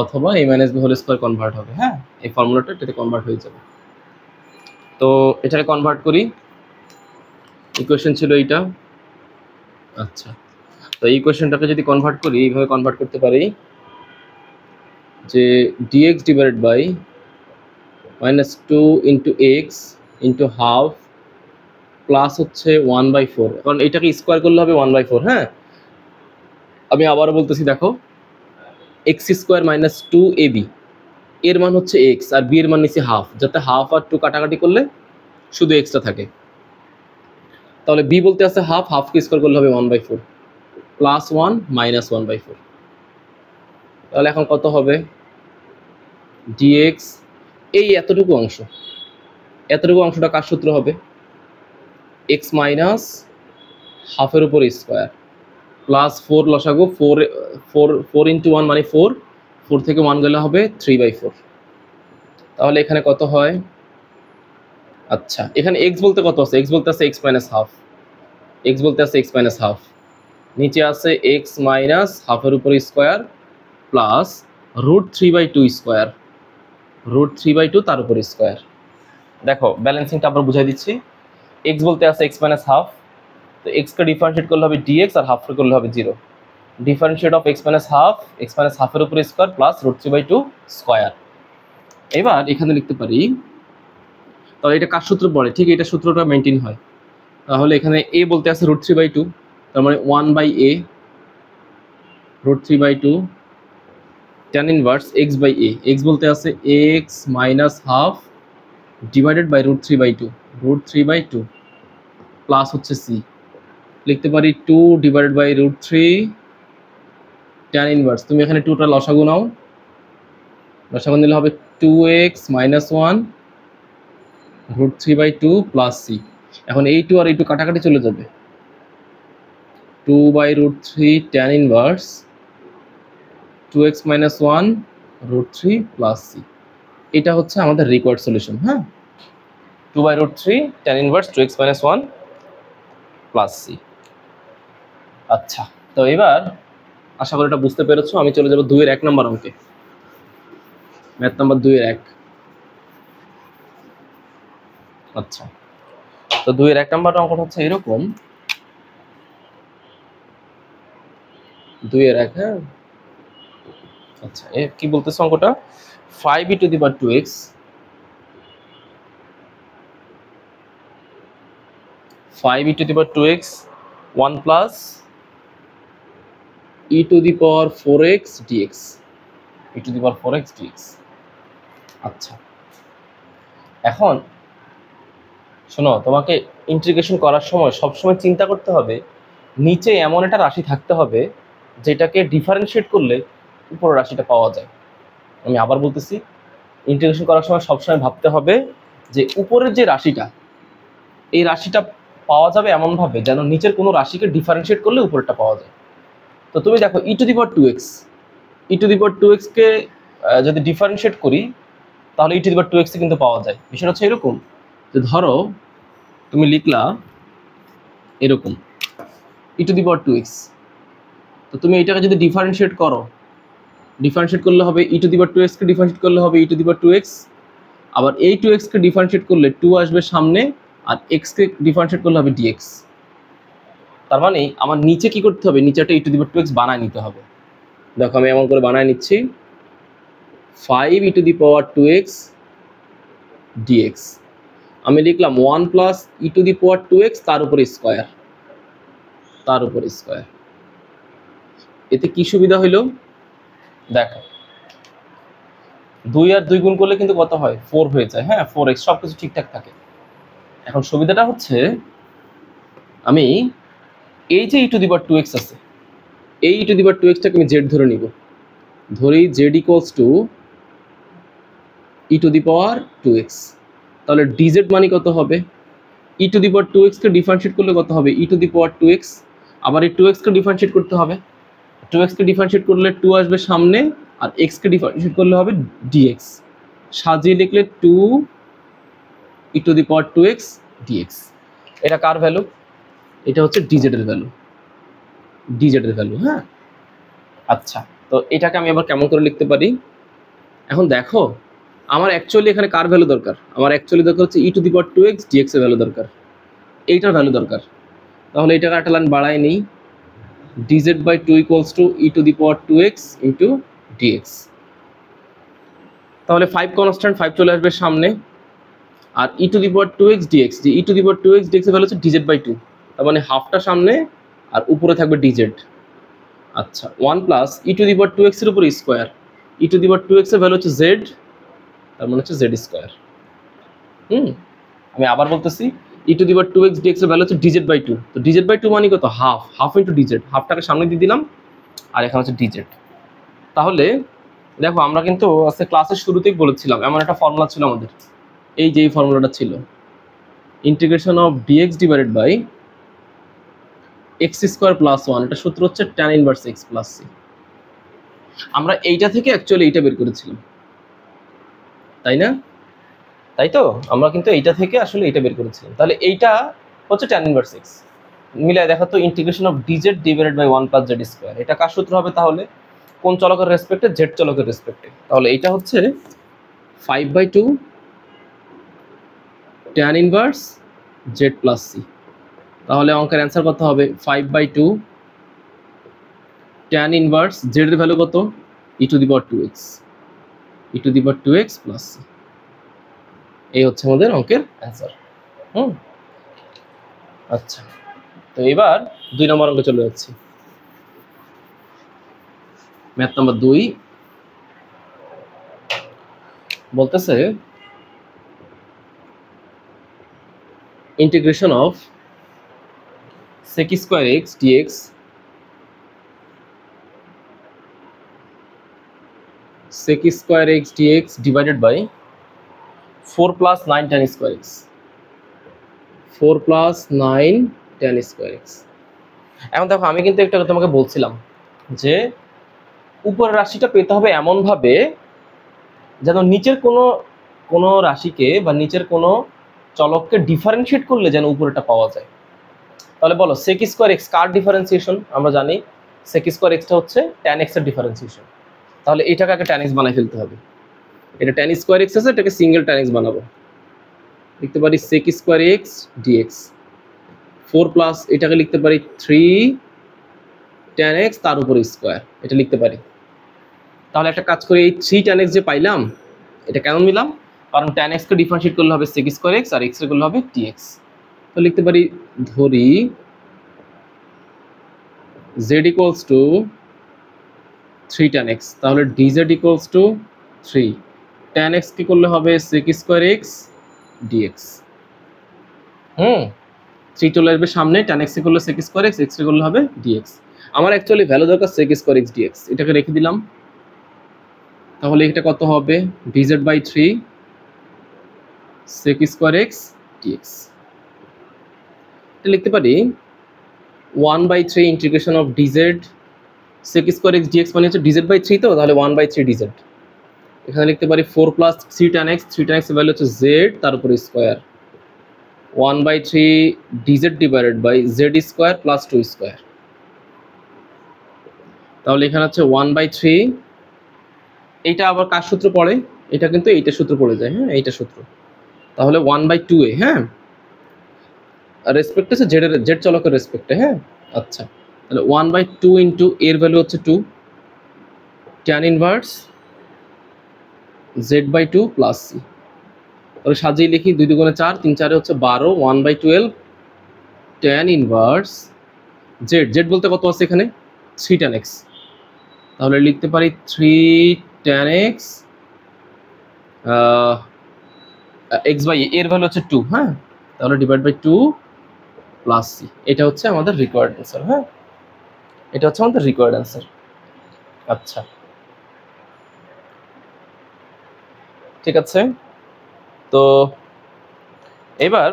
অথবা a minus b whole square convert হবে। হ্যাঁ, এই ফর্মুলাটা এটাতে কনভার্ট হয়ে যাবে। তো এটাকে কনভার্ট করি, ইকুয়েশন ছিল এইটা। আচ্ছা, তো এই ইকুয়েশনটাকে যদি কনভার্ট করি, এইভাবে কনভার্ট করতে পারি যে dx divided by minus 2 into x into half plus হচ্ছে 1/4, কারণ এটাকে স্কোয়ার করলে হবে 1/4। হ্যাঁ, আমি আবারও বলতেছি, দেখো এক্স স্কোয়ার মাইনাস 2ab এর মান হচ্ছে এক্স আর বি এর মান নিচ্ছে হাফ, যাতে হাফ আর 2 কাটাকাটি করলে শুধু এক্সটা থাকে। তাহলে বি বলতে আছে হাফ, হাফকে স্কোয়ার করলে হবে 1/4 প্লাস 1 মাইনাস 1/4। তাহলে এখন কত হবে ডিএক্স, এই এতটুকু অংশটা কার সূত্র হবে, এক্স মাইনাস হাফের উপর স্কোয়ার প্লাস 4 লসাগু, 4 ইন্টু 1 মানে 4, 4 থেকে 1 গেলে হবে 3/4। তাহলে এখানে কত হয়, আচ্ছা এখানে এক্স বলতে কত আছে, এক্স বলতে আছে এক্স মাইনাস হাফ, নিচে আছে এক্স মাইনাস হাফের উপর স্কোয়ার প্লাস √3/2 স্কোয়ার, √3/2 তার উপর স্কোয়ার। দেখো ব্যালেন্সিংটা আমরা বুঝাই দিচ্ছি। এক্স বলতে আছে এক্স মাইনাস হাফ, তো এক্সকে ডিফারেন্সিয়েট করলে হবে ডিএক্স আর হাফ করলে হবে 0। ডিফারেন্সিয়েট অফ এক্স মাইনাস হাফের উপর স্কোয়ার প্লাস √3/2 স্কোয়ার। এবার এখানে লিখতে পারি, তাহলে এটা কার সূত্র পড়ে, ঠিক এটা সূত্রটা মেনটেন হয়। তাহলে এখানে এ বলতে আছে √3/2, তার মানে 1/a √3/2 tan inverse x/a, x বলতে আছে x minus half divided by √3/2 plus হচ্ছে সি, লিখতে পারি 2 ডিভাইডেড বাই √3 tan ইনভার্স, তুমি এখানে 2টা লসাগু নাও, লসাগু নিলে হবে 2x মাইনাস 1 √3/2 প্লাস সি। এখন এই 2 আর এই 2 কাটাকাটি চলে যাবে, 2/√3 tan inverse 2x minus 1 √3 plus c. এটা হচ্ছে আমাদের রিকোয়ার্ড সলিউশন। হ্যাঁ, 2/√3 tan inverse 2x minus 1 plus c. আচ্ছা, তো এবার আশা করি এটা বুঝতে পেরেছো। আমি চলে যাব 2 এর 1 নম্বর অঙ্কে, ম্যাথ নাম্বার 2 এর 1। আচ্ছা, তো 2 এর 1 নম্বর অঙ্কটা হচ্ছে এরকম, 2 এর 1। হ্যাঁ, আচ্ছা এ কি বলতেছে অঙ্কটা, 5e to the power 2x 5e to the power 2x 1 plus e to the power 4x dx, e to the power 4x dx। আচ্ছা, এখন শোনো, তোমাকে ইন্টিগ্রেশন করার সময় সবসময় চিন্তা করতে হবে নিচে এমন একটা রাশি থাকতে হবে যেটাকে ডিফারেন্সিয়েট করলে উপর রাশিটা পাওয়া যায়। আমি আবার বলতেছি, ইন্টিগ্রেশন করার সময় সবসময় ভাবতে হবে যে উপরের যে রাশিটা, এই রাশিটা পাওয়া যাবে এমনভাবে যেন নিচের কোনো রাশিকে ডিফারেন্সিয়েট করলে উপরেরটা পাওয়া যায়। তো তুমি দেখো e to the power 2x কে যদি ডিফারেন্সিয়েট করি তাহলে e to the power 2x কিন্তু পাওয়া যায়। বিষয়টা হচ্ছে এরকম যে ধরো তুমি লিখলা এরকম e to the power 2x, তো তুমি এটাকে যদি ডিফারেন্সিয়েট করো, ডিফারেন্সিয়েট করলে হবে e to the power 2x K differentiate করলে হবে e to the power 2x, আবার এই 2x কে ডিফারেন্সিয়েট করলে 2 আসবে সামনে, আর x কে ডিফারেন্সিয়েট করলে হবে dx। তার মানে আমার নিচে কি করতে হবে, নিচে একটা e to the power 2x বানায় নিতে হবে। দেখো আমি এমন করে বানায় নিচ্ছি, 5e to the power 2x dx, আমি লিখলাম 1 plus e to the power 2x তার উপর স্কয়ার, এতে কি সুবিধা হইল দেখো, 2 আর 2 গুণ করলে কিন্তু কত হয়, 4 হয়ে যায়। হ্যাঁ, 4x, সবকিছু ঠিকঠাক থাকে। এখন সুবিধাটা হচ্ছে আমি এই যে e to the power 2x আছে, এই e to the power 2x টাকে আমি z ধরে নিব, ধরি z equals to e to the power 2x, তাহলে dz মানে কত হবে, e to the power 2x K differentiate করলে কত হবে, e to the power 2x, আবার এই 2x কে ডিফারেন্সিয়েট করতে হবে, 2x কে ডিফারেন্সিয়েট করলে 2 আসবে সামনে, আর x কে ডিফারেন্সিয়েট করলে হবে dx, সাজিয়ে লিখলে 2 e to the power 2x dx। এটা কার ভ্যালু, এটা হচ্ছে dz এর ভ্যালু। হ্যাঁ, আচ্ছা, তো এটাকে আমি আবার কেমন করে লিখতে পারি, এখন দেখো আমার অ্যাকচুয়ালি এখানে কার ভ্যালু দরকার, আমার অ্যাকচুয়ালি দরকার হচ্ছে e to the power 2x dx এর ভ্যালু দরকার, এইটার ভ্যালু দরকার। তাহলে এটাকে একটা লাইন বাড়াই নেই, dz/2 equals to e to the power 2x into dx। তাহলে 5 কনস্ট্যান্ট, 5 চলে আসবে সামনে, আর e to the power 2x dx, যে e to the power 2x dx এর ভ্যালু হচ্ছে dz/2, তার মানে হাফটা সামনে আর উপরে থাকবে dz। আচ্ছা, 1 plus e to the power 2x এর উপর square, e to the power 2x এর ভ্যালু হচ্ছে z, তার মানে হচ্ছে z স্কয়ার। আমি আবার বলতেছি, e to the power 2x dx এর ভ্যালু হচ্ছে dz/2, তো dz/2 মানে কত, হাফ ইন্টু dz, হাফটাকে সামনে দিয়ে দিলাম আর এখানে হচ্ছে dz। তাহলে দেখো আমরা কিন্তু আজকে ক্লাসের শুরুতেই বলেছিলাম এমন একটা ফর্মুলা ছিল আমাদের, এই যে ফর্মুলাটা ছিল integration of dx divided by x square plus one, এটা সূত্র হচ্ছে tan inverse x plus c. আমরা এইটা থেকে অ্যাকচুয়ালি এইটা বের করেছিলাম, তাই না? তাই তো আমরা কিন্তু এইটা থেকে আসলে এইটা বের করেছিলাম। তাহলে এইটা হচ্ছে ট্যান ইনভার্স এক্স, মিলায় দেখো তো integration of dz divided by one plus z square, এটা কার সূত্র হবে তাহলে? কোন চলকের রেসপেক্টে? জেড চলকের রেসপেক্টে। তাহলে এইটা হচ্ছে 5/2 tan inverse z plus c. তাহলে অঙ্কের অ্যান্সার কত হবে? 5/2 ট্যান ইনভার্স জেড এর ভ্যালু কত? e⁻²x, e⁻²x plus c. এই হচ্ছে আমাদের অঙ্কের অ্যান্সার। আচ্ছা, তো এবার 2 নম্বর অঙ্কে চলে যাচ্ছি। ম্যাথ নাম্বার 2 বলতেছে integration of sec square x dx sec square x dx divided by 4 plus 9 tan square x, 4 plus 9 tan square x। এখন দেখো আমি কিন্তু একটা কথা তোমাকে বলছিলাম যে উপরের রাশিটা পেতে হবে এমন ভাবে যেন নিচের কোনো রাশিকে বা নিচের কোনো চলককে ডিফারেন্সিয়েট করলে যেন উপরেটা পাওয়া যায়। তাহলে বলো sec square x কার ডিফারেন্সিয়েশন? আমরা জানি sec square x টা হচ্ছে tan x এর ডিফারেন্সিয়েশন। তাহলে এটাকে আগে tan x বানাই ফেলতে হবে। এটা tan square x আছে, এটাকে সিঙ্গেল tan x বানাবো। লিখতে পারি sec square x dx 4 plus এটাকে লিখতে পারি 3 tan x তার উপরে স্কয়ার, এটা লিখতে পারি। তাহলে একটা কাজ করি, এই 3 tan x যে পাইলাম এটা কেন নিলাম? কারণ tan x কে ডিফারেন্সিয়েট করলে হবে sec square x আর x এর করলে হবে dx। তো লিখতে পারি ধরি z equals to 3 tan x, তাহলে dz equals to 3 tan x কি করলে হবে sec square x dx। 3 চলে আসবে সামনে, tan x করলে sec square x, x করলে হবে dx। আমার অ্যাকচুয়ালি ভ্যালু দরকার sec square x dx, এটাকে রেখে দিলাম। তাহলে এটা কত হবে? dz by 3 sec square x dx। এটা লিখতে পারি 1/3 integration of dz sec square x dx মানে হচ্ছে dz by 3, তো তাহলে 1/3 dz। এখানে লিখতে পারি 4 plus 3 tan x, 3 tan x এর ভ্যালু হচ্ছে z তার উপরে square 1/3 dz divided by z square plus 2 square. তাহলে এখানে হচ্ছে 1/3, এইটা আবার কার সূত্র পড়ে? এটা কিন্তু এইটা সূত্র পড়ে যায়, হ্যাঁ এইটা সূত্র। তাহলে 1/2a, হ্যাঁ রেসপেক্ট আছে জেড চলকের রেসপেক্টে, হ্যাঁ আচ্ছা। তাহলে 1/2 ইন্টু এর ভ্যালু হচ্ছে 2 tan inverse z/2 plus c। তাহলে সাজিয়ে লিখি 2 2 4, 3 4 হচ্ছে 12, 1/12 tan ইনভার্স জেড বলতে কত আছে এখানে? 3 tan x। তাহলে লিখতে পারি 3 tan x x বাই এর ভ্যালু হচ্ছে 2, হ্যাঁ তাহলে ডিভাইড বাই 2 প্লাস c। এটা হচ্ছে আমাদের রিকোয়ার্ড অ্যান্সার, হ্যাঁ এটা হচ্ছে আমাদের রিকোয়ার্ড অ্যান্সার। আচ্ছা ঠিক আছে, তো এবার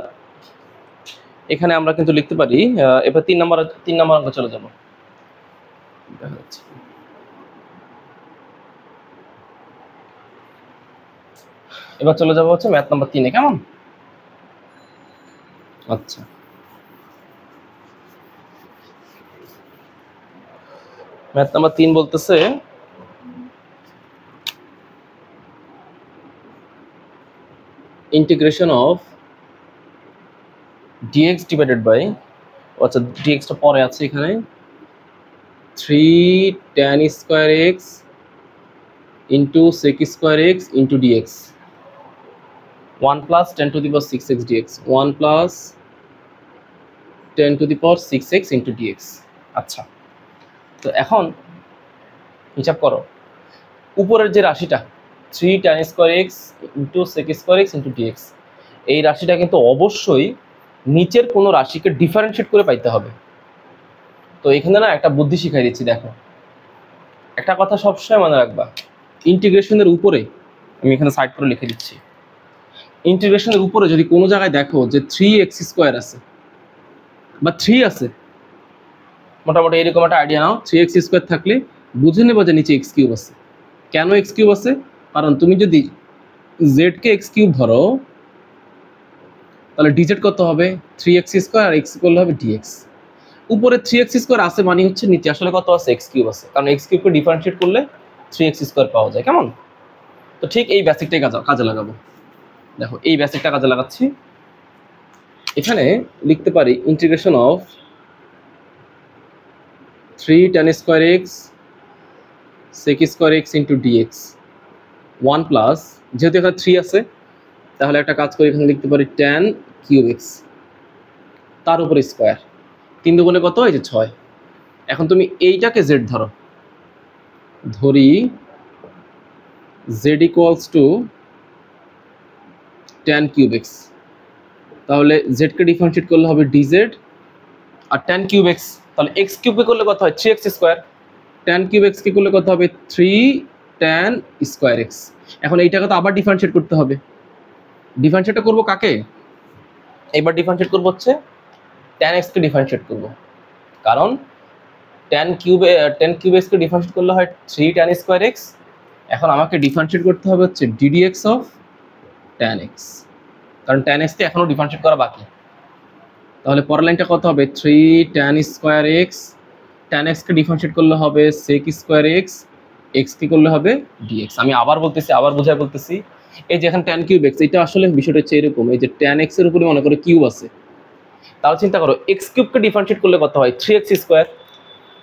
এখানে আমরা কিন্তু লিখতে পারি এবার 3 নম্বর অঙ্ক চলে যাব। দেখা যাচ্ছে এবার চলে যাব হচ্ছে ম্যাথ নাম্বার 3 এ, কেমন? আচ্ছা ম্যাথ নাম্বার 3 বলতেছে integration of dx divided by, আচ্ছা dx টা পরে আছে এখানে 3 tan square x into sec square x into dx 1 plus 10 to the power 6x dx 1 plus 10 to the power 6x into dx। আচ্ছা তো এখন হিসাব করো উপরের যে রাশিটা 3 tan square x into sec square x into dx, এই রাশিটা কিন্তু অবশ্যই নিচের কোনো রাশিকে ডিফারেন্সিয়েট করে পাইতে হবে। তো এখানে না একটা বুদ্ধি শিখাই দিচ্ছি, দেখো একটা কথা সবসময় মনে রাখবা, ইন্টিগ্রেশনের উপরে আমি এখানে সাইড করে লিখে দিচ্ছি, ইন্টিগ্রেশনের উপরে যদি কোনো জায়গায় দেখো যে 3x² আছে বা 3 আছে, মোটামুটি এরকম একটা আইডিয়া নাও, 3x² থাকলে বুঝে নেবা যে নিচে x³ আছে। কেন x³ আছে? কারণ তুমি যদি z কে x³ ধরো তাহলে dz কত হবে 3x² আর x করলে হবে dx। উপরে 3x² আছে মানে হচ্ছে নিচে আসলে কত আছে x³ আছে, কারণ x³ কে ডিফারেন্সিয়েট করলে 3x² পাওয়া যায়। কেমন? তো ঠিক এই বেসিকটাই কাজে লাগাবো। দেখো এই বেসিকটা কাজে লাগাচ্ছি, এখানে লিখতে পারি integration of 3 tan² x sec² x into dx 1 plus, যেহেতু এখানে 3 আছে তাহলে একটা কাজ করে এখানে লিখতে পারি tan³ x তার উপরে স্কোয়ার, 3 দুগুণে কত, এই যে 6। এখন তুমি এইটাকে z ধরো, ধরি z equals to tan³ x, তাহলে z কে ডিফারেন্সিয়েট করলে হবে dz, আর tan³ x তাহলে x³ কে করলে কত হয় 3x², tan³ x কে করলে কত হবে 3 tan² x। এখন এইটাকে তো আবার ডিফারেন্সিয়েট করতে হবে, ডিফারেন্সিয়েটটা করব কাকে, এবার ডিফারেন্সিয়েট করব হচ্ছে tan x কে ডিফারেন্সিয়েট করব, কারণ tan³ x কে ডিফারেন্সিয়েট করলে হয় 3 tan² x। এখন আমাকে ডিফারেন্সিয়েট করতে হবে হচ্ছে ddx অফ tan x, কারণ tan x কে এখনো ডিফারেন্সিয়েট করা বাকি। তাহলে পরের লাইনটা কত হবে 3 tan² x, tan x কে ডিফারেন্সিয়েট করলে হবে sec² x, x কে করলে হবে dx। আমি আবার বলতেছি, আবার বোঝায় বলতেছি, এই যে এখানে tan³ x, এটা আসলে বিষয়টা হচ্ছে এরকম, এই যে tan x এর উপরে মনে করো কিউব আছে, তাহলে চিন্তা করো x³ কে ডিফারেন্সিয়েট করলে কত হয় 3x²,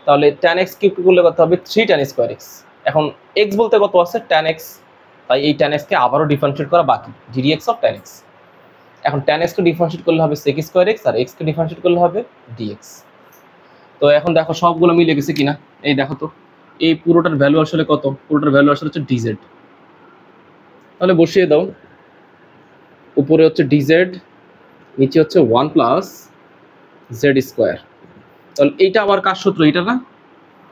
তাহলে tan x³ কে করলে কত হবে 3 tan² x। এখন x বলতে কত আছে tan x, তাই এই tan x কে আবারও ডিফারেন্সিয়েট করা বাকি ddx অফ tan x। এখন tan x কে ডিফারেন্সিয়েট করলে হবে sec² x, আর x কে ডিফারেন্সিয়েট করলে হবে dx। তো এখন দেখো সবগুলো মিলে গেছে কিনা, এই দেখো তো এই পুরোটার ভ্যালু আসলে কত, পুরোটার ভ্যালু আসলে হচ্ছে dz। তাহলে বসিয়ে দাও, উপরে হচ্ছে dz, নিচে হচ্ছে 1 প্লাস z²। তাহলে এইটা আবার কার সূত্র, এইটা না,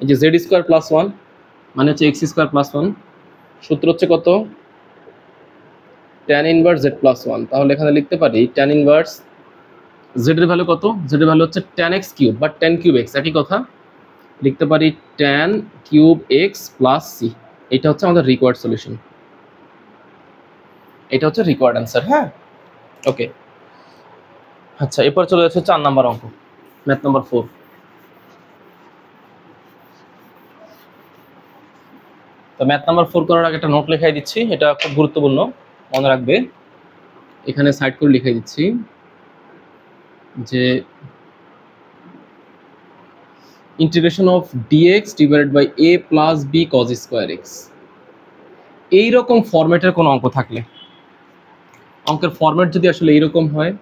এই যে z² প্লাস 1 মানে হচ্ছে x² প্লাস 1, সূত্র হচ্ছে কত tan ইনভার্স z প্লাস 1। তাহলে এখানে লিখতে পারি tan ইনভার্স z এর ভ্যালু কত, z এর ভ্যালু হচ্ছে tan x³ বা tan³ x, একই কথা, লিখতে পারি tan³ x প্লাস c। এটা হচ্ছে আমাদের রিকোয়ার্ড সলিউশন, এটা হচ্ছে রিকোয়ার্ড অ্যান্সার। হ্যাঁ, ওকে। আচ্ছা, এরপর চলে যাচ্ছে 4 নাম্বার অঙ্ক, ম্যাথ নাম্বার 4। তো ম্যাথ নাম্বার 4 করার আগে একটা নোট লেখাই দিচ্ছি, এটা খুব গুরুত্বপূর্ণ, মনে রাখবে। এখানে সাইড করে লিখে দিচ্ছি যে integration of dx divided by a plus b cos² x। এইরকম ফরম্যাটের কোনো অঙ্ক থাকলে, অঙ্কের ফরম্যাট যদি আসলে এইরকম হয়,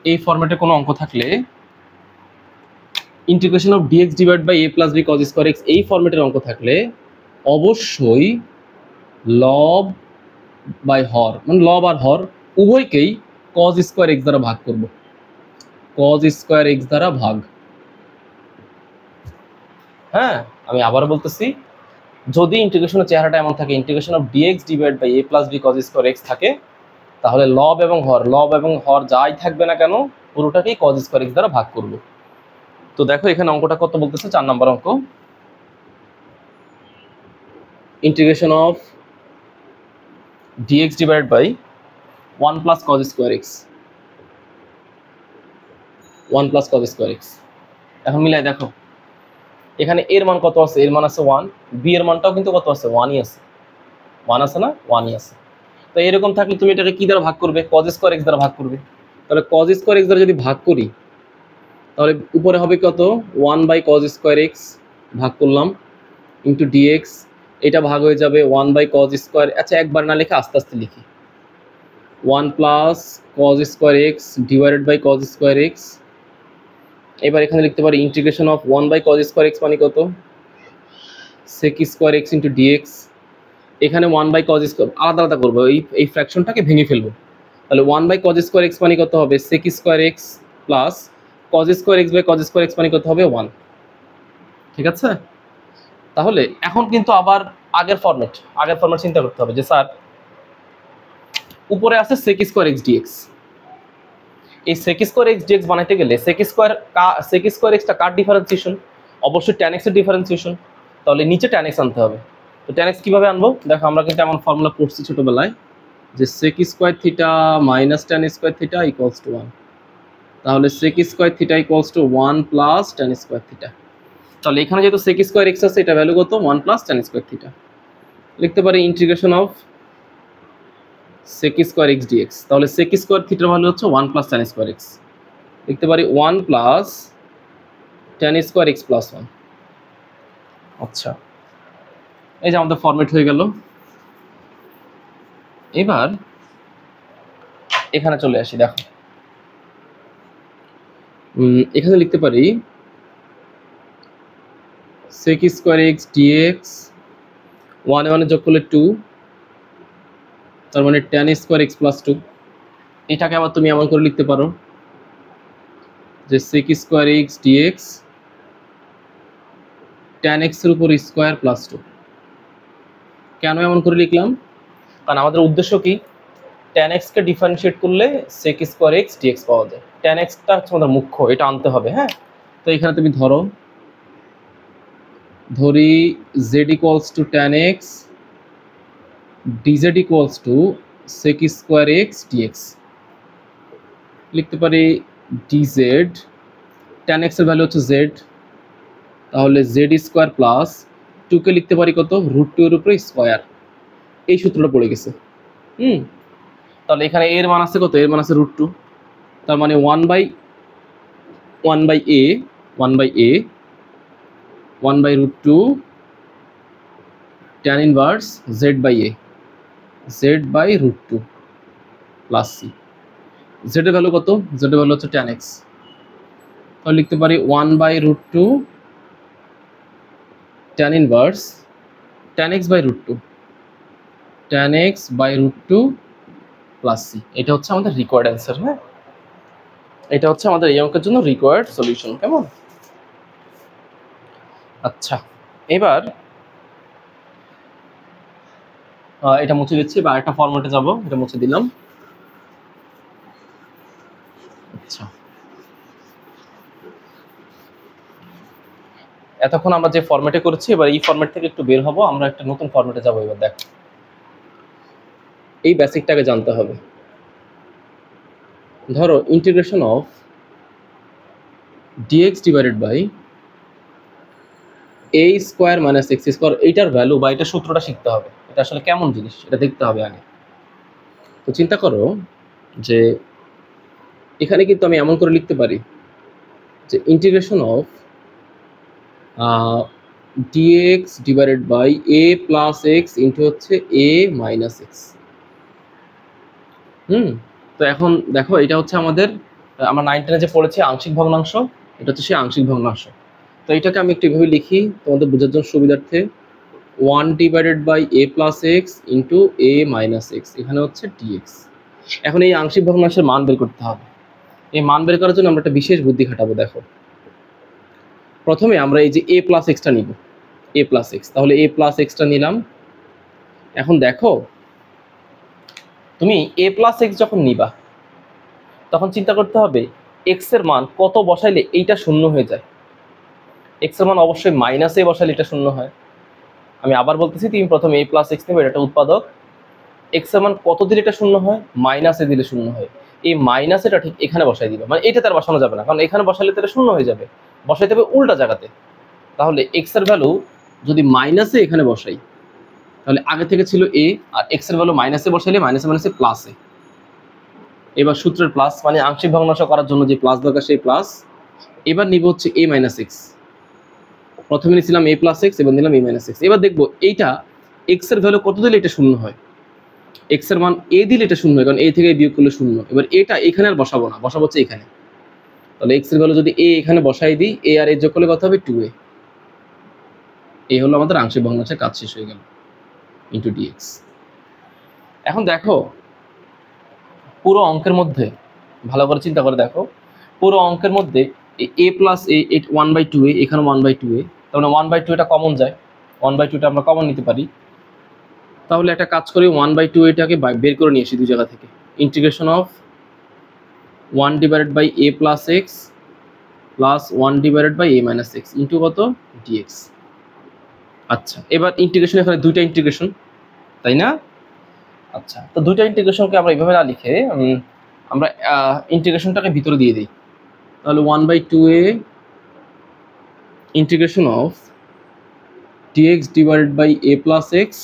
এই ফরম্যাটের কোনো অঙ্ক থাকলে integration of dx divide by a plus b cos² x, এই ফরম্যাটের অঙ্ক থাকলে অবশ্যই লব বাই হর, মানে লব আর হর উভয়কেই cos² x দ্বারা ভাগ করব, cos² x দ্বারা ভাগ। হ্যাঁ, আমি আবার বলতেছি, যদি ইন্টিগ্রেশনের চেহারাটা এমন থাকে, integration of dx divide by a plus b cos² x থাকে, তাহলে লব এবং হর যাই থাকবে না কেন পুরোটাকেই cos² x দ্বারা ভাগ করব। তো দেখো এখানে অঙ্কটা কত বলতেছে, 4 নাম্বার অঙ্ক, integration of dx divided by 1 plus cos² x, 1 plus cos² x। এখন মিলাই দেখো, এখানে এর মান কত আছে, এর মান আছে 1, বি এর মানটাও কিন্তু কত আছে 1ই আছে, 1 আছে না, 1ই আছে। তো এরকম থাকলে তুমি এটাকে কি দ্বারা ভাগ করবে, cos² x দ্বারা ভাগ করবে। তাহলে cos² x দ্বারা যদি ভাগ করি তাহলে উপরে হবে কত 1 বাই cos² x, ভাগ করলাম ইন্টু dx, এটা ভাগ হয়ে যাবে 1 বাই cos²। আচ্ছা, একবার না লিখে আস্তে আস্তে লিখি, 1 plus cos² x divided by cos² x। এবার এখানে লিখতে পারি integration of 1 by cos² x মানে কত sec² x ইন্টু dx। এখানে 1 বাই cos² আলাদা আলাদা করবো, এই ফ্র্যাকশনটাকে ভেঙে ফেলবো। তাহলে 1 বাই cos² x মানে কত হবে sec² x plus cos² x by cos² x মানে কত হবে 1। ঠিক আছে, তাহলে এখন কিন্তু আবার আগের ফরম্যাট চিন্তা করতে হবে যে স্যার উপরে আছে sec স্কয়ার x dx, এই sec স্কয়ার x dx বানাইতে গেলে sec স্কয়ার x টা কার ডিফারেন্সিয়েশন? অবশ্যই tan x এর ডিফারেন্সিয়েশন। তাহলে নিচে tan x আনতে হবে। তো tan x কিভাবে আনবো? দেখো আমরা কিন্তু এমন ফর্মুলা পড়ছি ছোটবেলায় যে sec square theta minus tan square theta equals to 1। তাহলে sec square theta equals to 1 plus tan square theta. তাহলে এখানে যেহেতু sec স্কয়ার x আছে, এটা ভ্যালু কত? 1 প্লাস tan স্কয়ার থিটা। লিখতে পারি integration of sec square x dx। তাহলে sec স্কয়ার থিটার ভ্যালু হচ্ছে 1 প্লাস tan স্কয়ার x। লিখতে পারি 1 plus tan square x plus 1। আচ্ছা, এই যে আমাদের ফরম্যাট হয়ে গেল। এবার এখানে চলে আসি, দেখো এখানে লিখতে পারি sec স্কয়ার x dx 1 এ 1 যোগ করলে 2, তার মানে tan স্কয়ার x প্লাস 2। এটাকে আবার তুমি এমন করে লিখতে পারো যে sec square x dx tan x এর উপর স্কয়ার প্লাস 2। কেন এমন করে লিখলাম? কারণ আমাদের উদ্দেশ্য কি? tan x কে ডিফারেন্সিয়েট করলে sec স্কয়ার x dx পাওয়া যায়। tan x টা হচ্ছে আমাদের মুখ্য, এটা আনতে হবে। হ্যাঁ, তো এখানে তুমি ধরি z equals to tan x dz equals to sec square x dx। লিখতে পারি dz, tan x এর ভ্যালু হচ্ছে z, তাহলে z স্কয়ার প্লাস 2 কে লিখতে পারি কত? √2 এর উপরে স্কয়ার। এই সূত্রটা পড়ে গেছে। তাহলে এখানে এর মান আছে কত? এর মান আছে √2, তার মানে 1 by √2 tan inverse z by √2 plus c। z এর ভ্যালু কত? z এর ভ্যালু হচ্ছে tan x। তাহলে লিখতে পারি 1 by √2 tan inverse tan x by √2 plus c। এটা হচ্ছে আমাদের রিকোয়ার্ড অ্যান্সার। হ্যাঁ, এটা হচ্ছে আমাদের এই অঙ্কের জন্য রিকোয়ার্ড সলিউশন। কেমন? আচ্ছা, এবার এটা মুছে দিচ্ছি বা একটা ফরম্যাটে যাব, এটা মুছে দিলাম। আচ্ছা, এতক্ষণ আমরা যে ফরম্যাটে করেছি, এবার এই ফরম্যাট থেকে একটু বের হব, আমরা একটা নতুন ফরম্যাটে যাব। এবার দেখো, এই বেসিকটাকে জানতে হবে। ধরো integration of dx divided by a square minus x square, এইটার ভ্যালু বা এটা সূত্রটা শিখতে হবে। এটা আসলে কেমন জিনিস এটা দেখতে হবে আগে। তো চিন্তা করো যে এখানে কিন্তু আমি এমন করে লিখতে পারি যে integration of dx divided by a plus x into হচ্ছে a মাইনাস x। তো এখন দেখো, এটা হচ্ছে আমাদের আমরা 9 10 যে পড়েছি আংশিক ভগ্নাংশ, এটা হচ্ছে সেই আংশিক ভগ্নাংশ। তো এটাকে আমি একটু এভাবে লিখি তোমাদের বোঝার জন্য সুবিধার্থে, 1 divided by a plus x into a minus x, এখানে হচ্ছে dx। এখন এই আংশিক ভগ্নাংশের মান বের করতে হবে। এই মান বের করার জন্য আমরা একটা বিশেষ বুদ্ধি খাটাবো। দেখো, প্রথমে আমরা এই যে a প্লাস এক্সটা নিব, a প্লাস এক্স। তাহলে a প্লাস এক্সটা নিলাম। এখন দেখো, তুমি a প্লাস এক্স যখন নিবা তখন চিন্তা করতে হবে এক্স এর মান কত বসাইলে এইটা শূন্য হয়ে যায়। এক্স এর মান অবশ্যই মাইনাসে বসাইলে এটা শূন্য হয়। আমি আবার বলতেছি, তুমি প্রথমে a প্লাস এক্স নেবে, এটা উৎপাদক। এক্স এর মান কত দিলে এটা শূন্য হয়? মাইনাসে দিলে শূন্য হয়। এই মাইনাসেটা ঠিক এখানে বসাই দিবে, মানে এটা তার বসানো যাবে না, কারণ এখানে বসালে তো এটা শূন্য হয়ে যাবে। বসাইতে হবে উল্টা জায়গাতে। তাহলে এক্স এর ভ্যালু যদি মাইনাসে এখানে বসাই, তাহলে আগে থেকে ছিল a, আর এক্স এর ভ্যালু মাইনাসে বসাইলে মাইনাসে প্লাসে। এবার সূত্রের প্লাস মানে আংশিক ভগ্নাংশ করার জন্য যে প্লাস দরকার সেই প্লাস। এবার নিব হচ্ছে a মাইনাস এক্স। প্রথমে নিয়েছিলাম a প্লাস এক্স, এবার নিলাম a মাইনাস এক্স। এবার দেখবো এইটা এক্স এর ভ্যালু কত দিলে এটা শূন্য হয়। এক্স এর মান a দিলে এটা শূন্য হয়, কারণ a থেকে বিয়োগ করলে শূন্য। এবার এটা এখানে আর বসাবো না, বসাবো হচ্ছে এখানে। তাহলে এক্স এর ভ্যালু যদি a এখানে বসাই দিই, a আর a যোগ করলে কত হবে? 2a। এই হলো আমাদের আংশিক ভগ্নাংশের কাজ শেষ হয়ে গেল, ইন্টু dx। এখন দেখো, পুরো অঙ্কের মধ্যে ভালো করে চিন্তা করে দেখো, পুরো অঙ্কের মধ্যে a প্লাস a 1/2a, এখানে 1/2a, তার মানে 1/2 এটা কমন যায়। 1/2টা আমরা কমন নিতে পারি। তাহলে একটা কাজ করি, 1/2 এটাকে বের করে নিয়ে আসি দুই জায়গা থেকে। Integration of 1/a plus x plus 1/a minus x into কত dx। আচ্ছা, এবার ইন্টিগ্রেশন, এখানে দুইটা ইন্টিগ্রেশন, তাই না? আচ্ছা, তো দুইটা ইন্টিগ্রেশনকে আমরা এইভাবে না লিখে আমরা ইন্টিগ্রেশনটাকে ভিতরে দিয়ে দিই। তাহলে 1/2a integration of dx divided by a plus x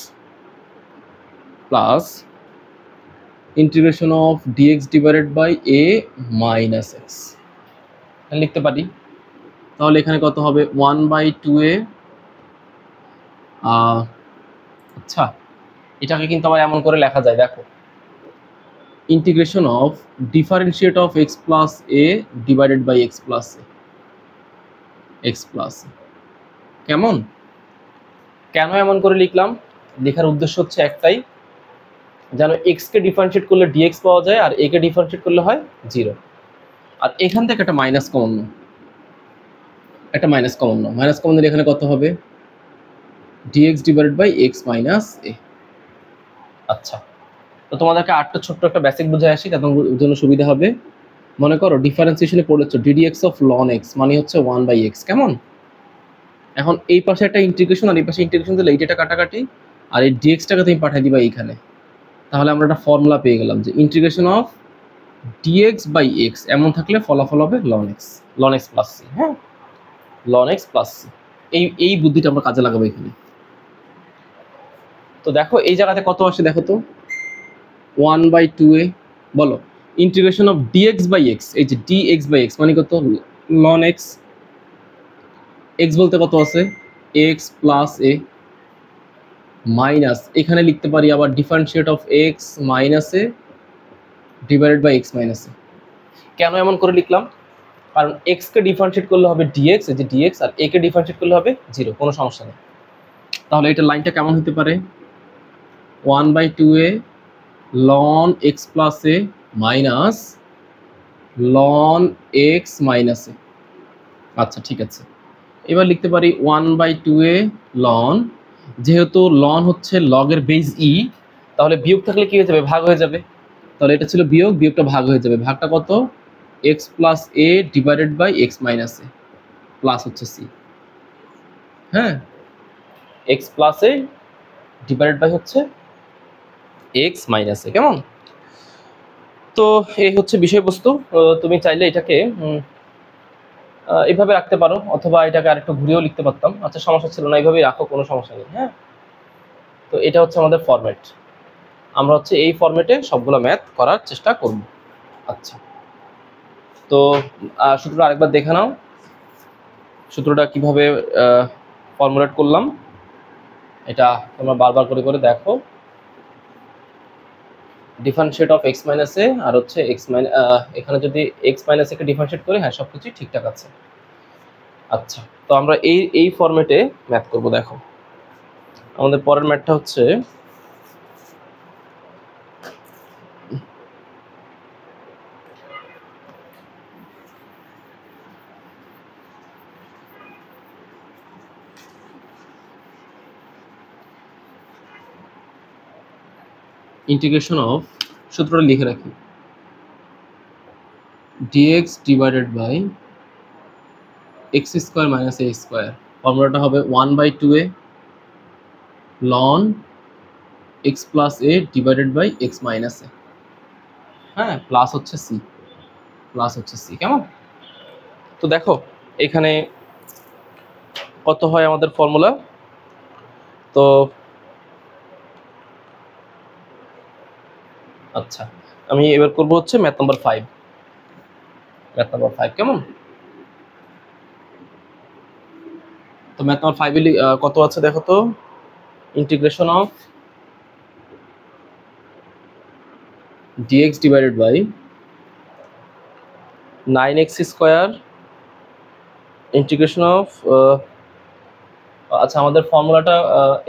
plus integration of dx divided by a minus x লিখতে পারি। তাহলে এখানে কত হবে 1/2a। আচ্ছা, এটাকে কিন্তু আবার এমন করে লেখা যায়, দেখো, integration of differentiate of x plus a divided by x plus a. কেমন, কেন এমন করে লিখলাম? লেখার উদ্দেশ্য হচ্ছে একটাই, যেন এক্স কে ডিফারেন্সিয়েট করলে ডিএক্স পাওয়া যায় আর এ কে ডিফারেন্সিয়েট করলে হয় 0। আর এখান থেকে একটা মাইনাস কমন নাও, মাইনাস কমন নিলে এখানে কত হবে dx divided by x minus a. আচ্ছা, তো তোমাদেরকে আটটা ছোট্ট একটা বেসিক বুঝাই আসি, তাদের জন্য সুবিধা হবে। মনে করো ডিফারেন্সিয়েশনে পড়েছো ডিডিএক্স অফ লন এক্স মানে হচ্ছে 1/x, কেমন? এখন এই পাশে একটা ইন্টিগ্রেশন আর এই পাশে ইন্টিগ্রেশন দিলে এইটা কাটাকাটি, আর এই ডিএক্সটাকে তুমি পাঠিয়ে দিবা এইখানে। তাহলে আমরা একটা ফর্মুলা পেয়ে গেলাম যে integration of dx by x এমন থাকলে ফলাফল হবে লন এক্স প্লাস সি। হ্যাঁ, লন এক্স প্লাস সি, এই বুদ্ধিটা আমরা কাজে লাগাবো এখানে। তো দেখো এই জায়গাতে কত আসে, দেখো তো 1/2a, বলো integration of dx by x, এই যে ডিএক্স বাই এক্স মানে কত লন এক্স, এক্স বলতে কত আছে এক্স প্লাস এ মাইনাস, এখানে লিখতে পারি আবার differentiate of x minus a divided by x minus a. কেন এমন করে লিখলাম? কারণ এক্স কে ডিফারেন্সিয়েট করলে হবে ডিএক্স, এই যে ডিএক্স, আর এ কে ডিফারেন্সিয়েট করলে হবে 0, কোনো সমস্যা নেই। তাহলে এটা লাইনটা কেমন হতে পারে 1/2a ln x plus A minus loan x minus a. আচ্ছা ঠিক আছে, এবার লিখতে পারি 1/2a লন, যেহেতু লন হচ্ছে লগের বেজ ই, তাহলে বিয়োগ থাকলে কি হয়ে যাবে, ভাগ হয়ে যাবে। তাহলে এটা ছিল বিয়োগ, বিয়োগটা ভাগ হয়ে যাবে, ভাগটা কত x plus a divided by x minus a plus হচ্ছে সি। হ্যাঁ, x plus a divided by হচ্ছে এক্স মাইনাস এ, কেমন? তো এই হচ্ছে বিষয়বস্তু। তুমি চাইলে এটাকে এইভাবে রাখতে পারো, অথবা এটাকে আরেকটু ঘুরিয়েও লিখতে পারতাম। আচ্ছা, সমস্যা ছিল না, এইভাবেই রাখো, কোনো সমস্যা নেই। হ্যাঁ, তো এটা হচ্ছে আমাদের ফরম্যাট, আমরা হচ্ছে এই ফরম্যাটে সবগুলো ম্যাথ করার চেষ্টা করব। আচ্ছা, তো সূত্রটা আরেকবার দেখে নাও, সূত্রটা কিভাবে ফর্মুলেট করলাম এটা তোমরা বারবার করে করে দেখো। ডিফারেন্সিয়েট অফ এক্স মাইনাস এ আর হচ্ছে এক্স মাইনাস, এখানে যদি এক্স মাইনাস একে ডিফারেন্সিয়েট করি, হ্যাঁ সব কিছুই ঠিকঠাক আছে। আচ্ছা, তো আমরা এই ফরম্যাটে ম্যাথ করব। দেখো আমাদের পরের ম্যাথটা হচ্ছে ইন্টিগ্রেশন অফ, সূত্রটা লিখে রাখি, dx divided by x square minus a square, ফর্মুলাটা হবে 1/2a ln x plus a divided by x minus a. হ্যাঁ, প্লাস হচ্ছে সি, কেমন? তো দেখো এখানে কত হয় আমাদের ফর্মুলা। তো আচ্ছা, আমি এবার করব হচ্ছে ম্যাথ নাম্বার 5, কেমন? তো ম্যাথ নাম্বার 5 এ কত আছে দেখো তো, integration of dx divided by 9x square integration of, আচ্ছা আমাদের ফর্মুলাটা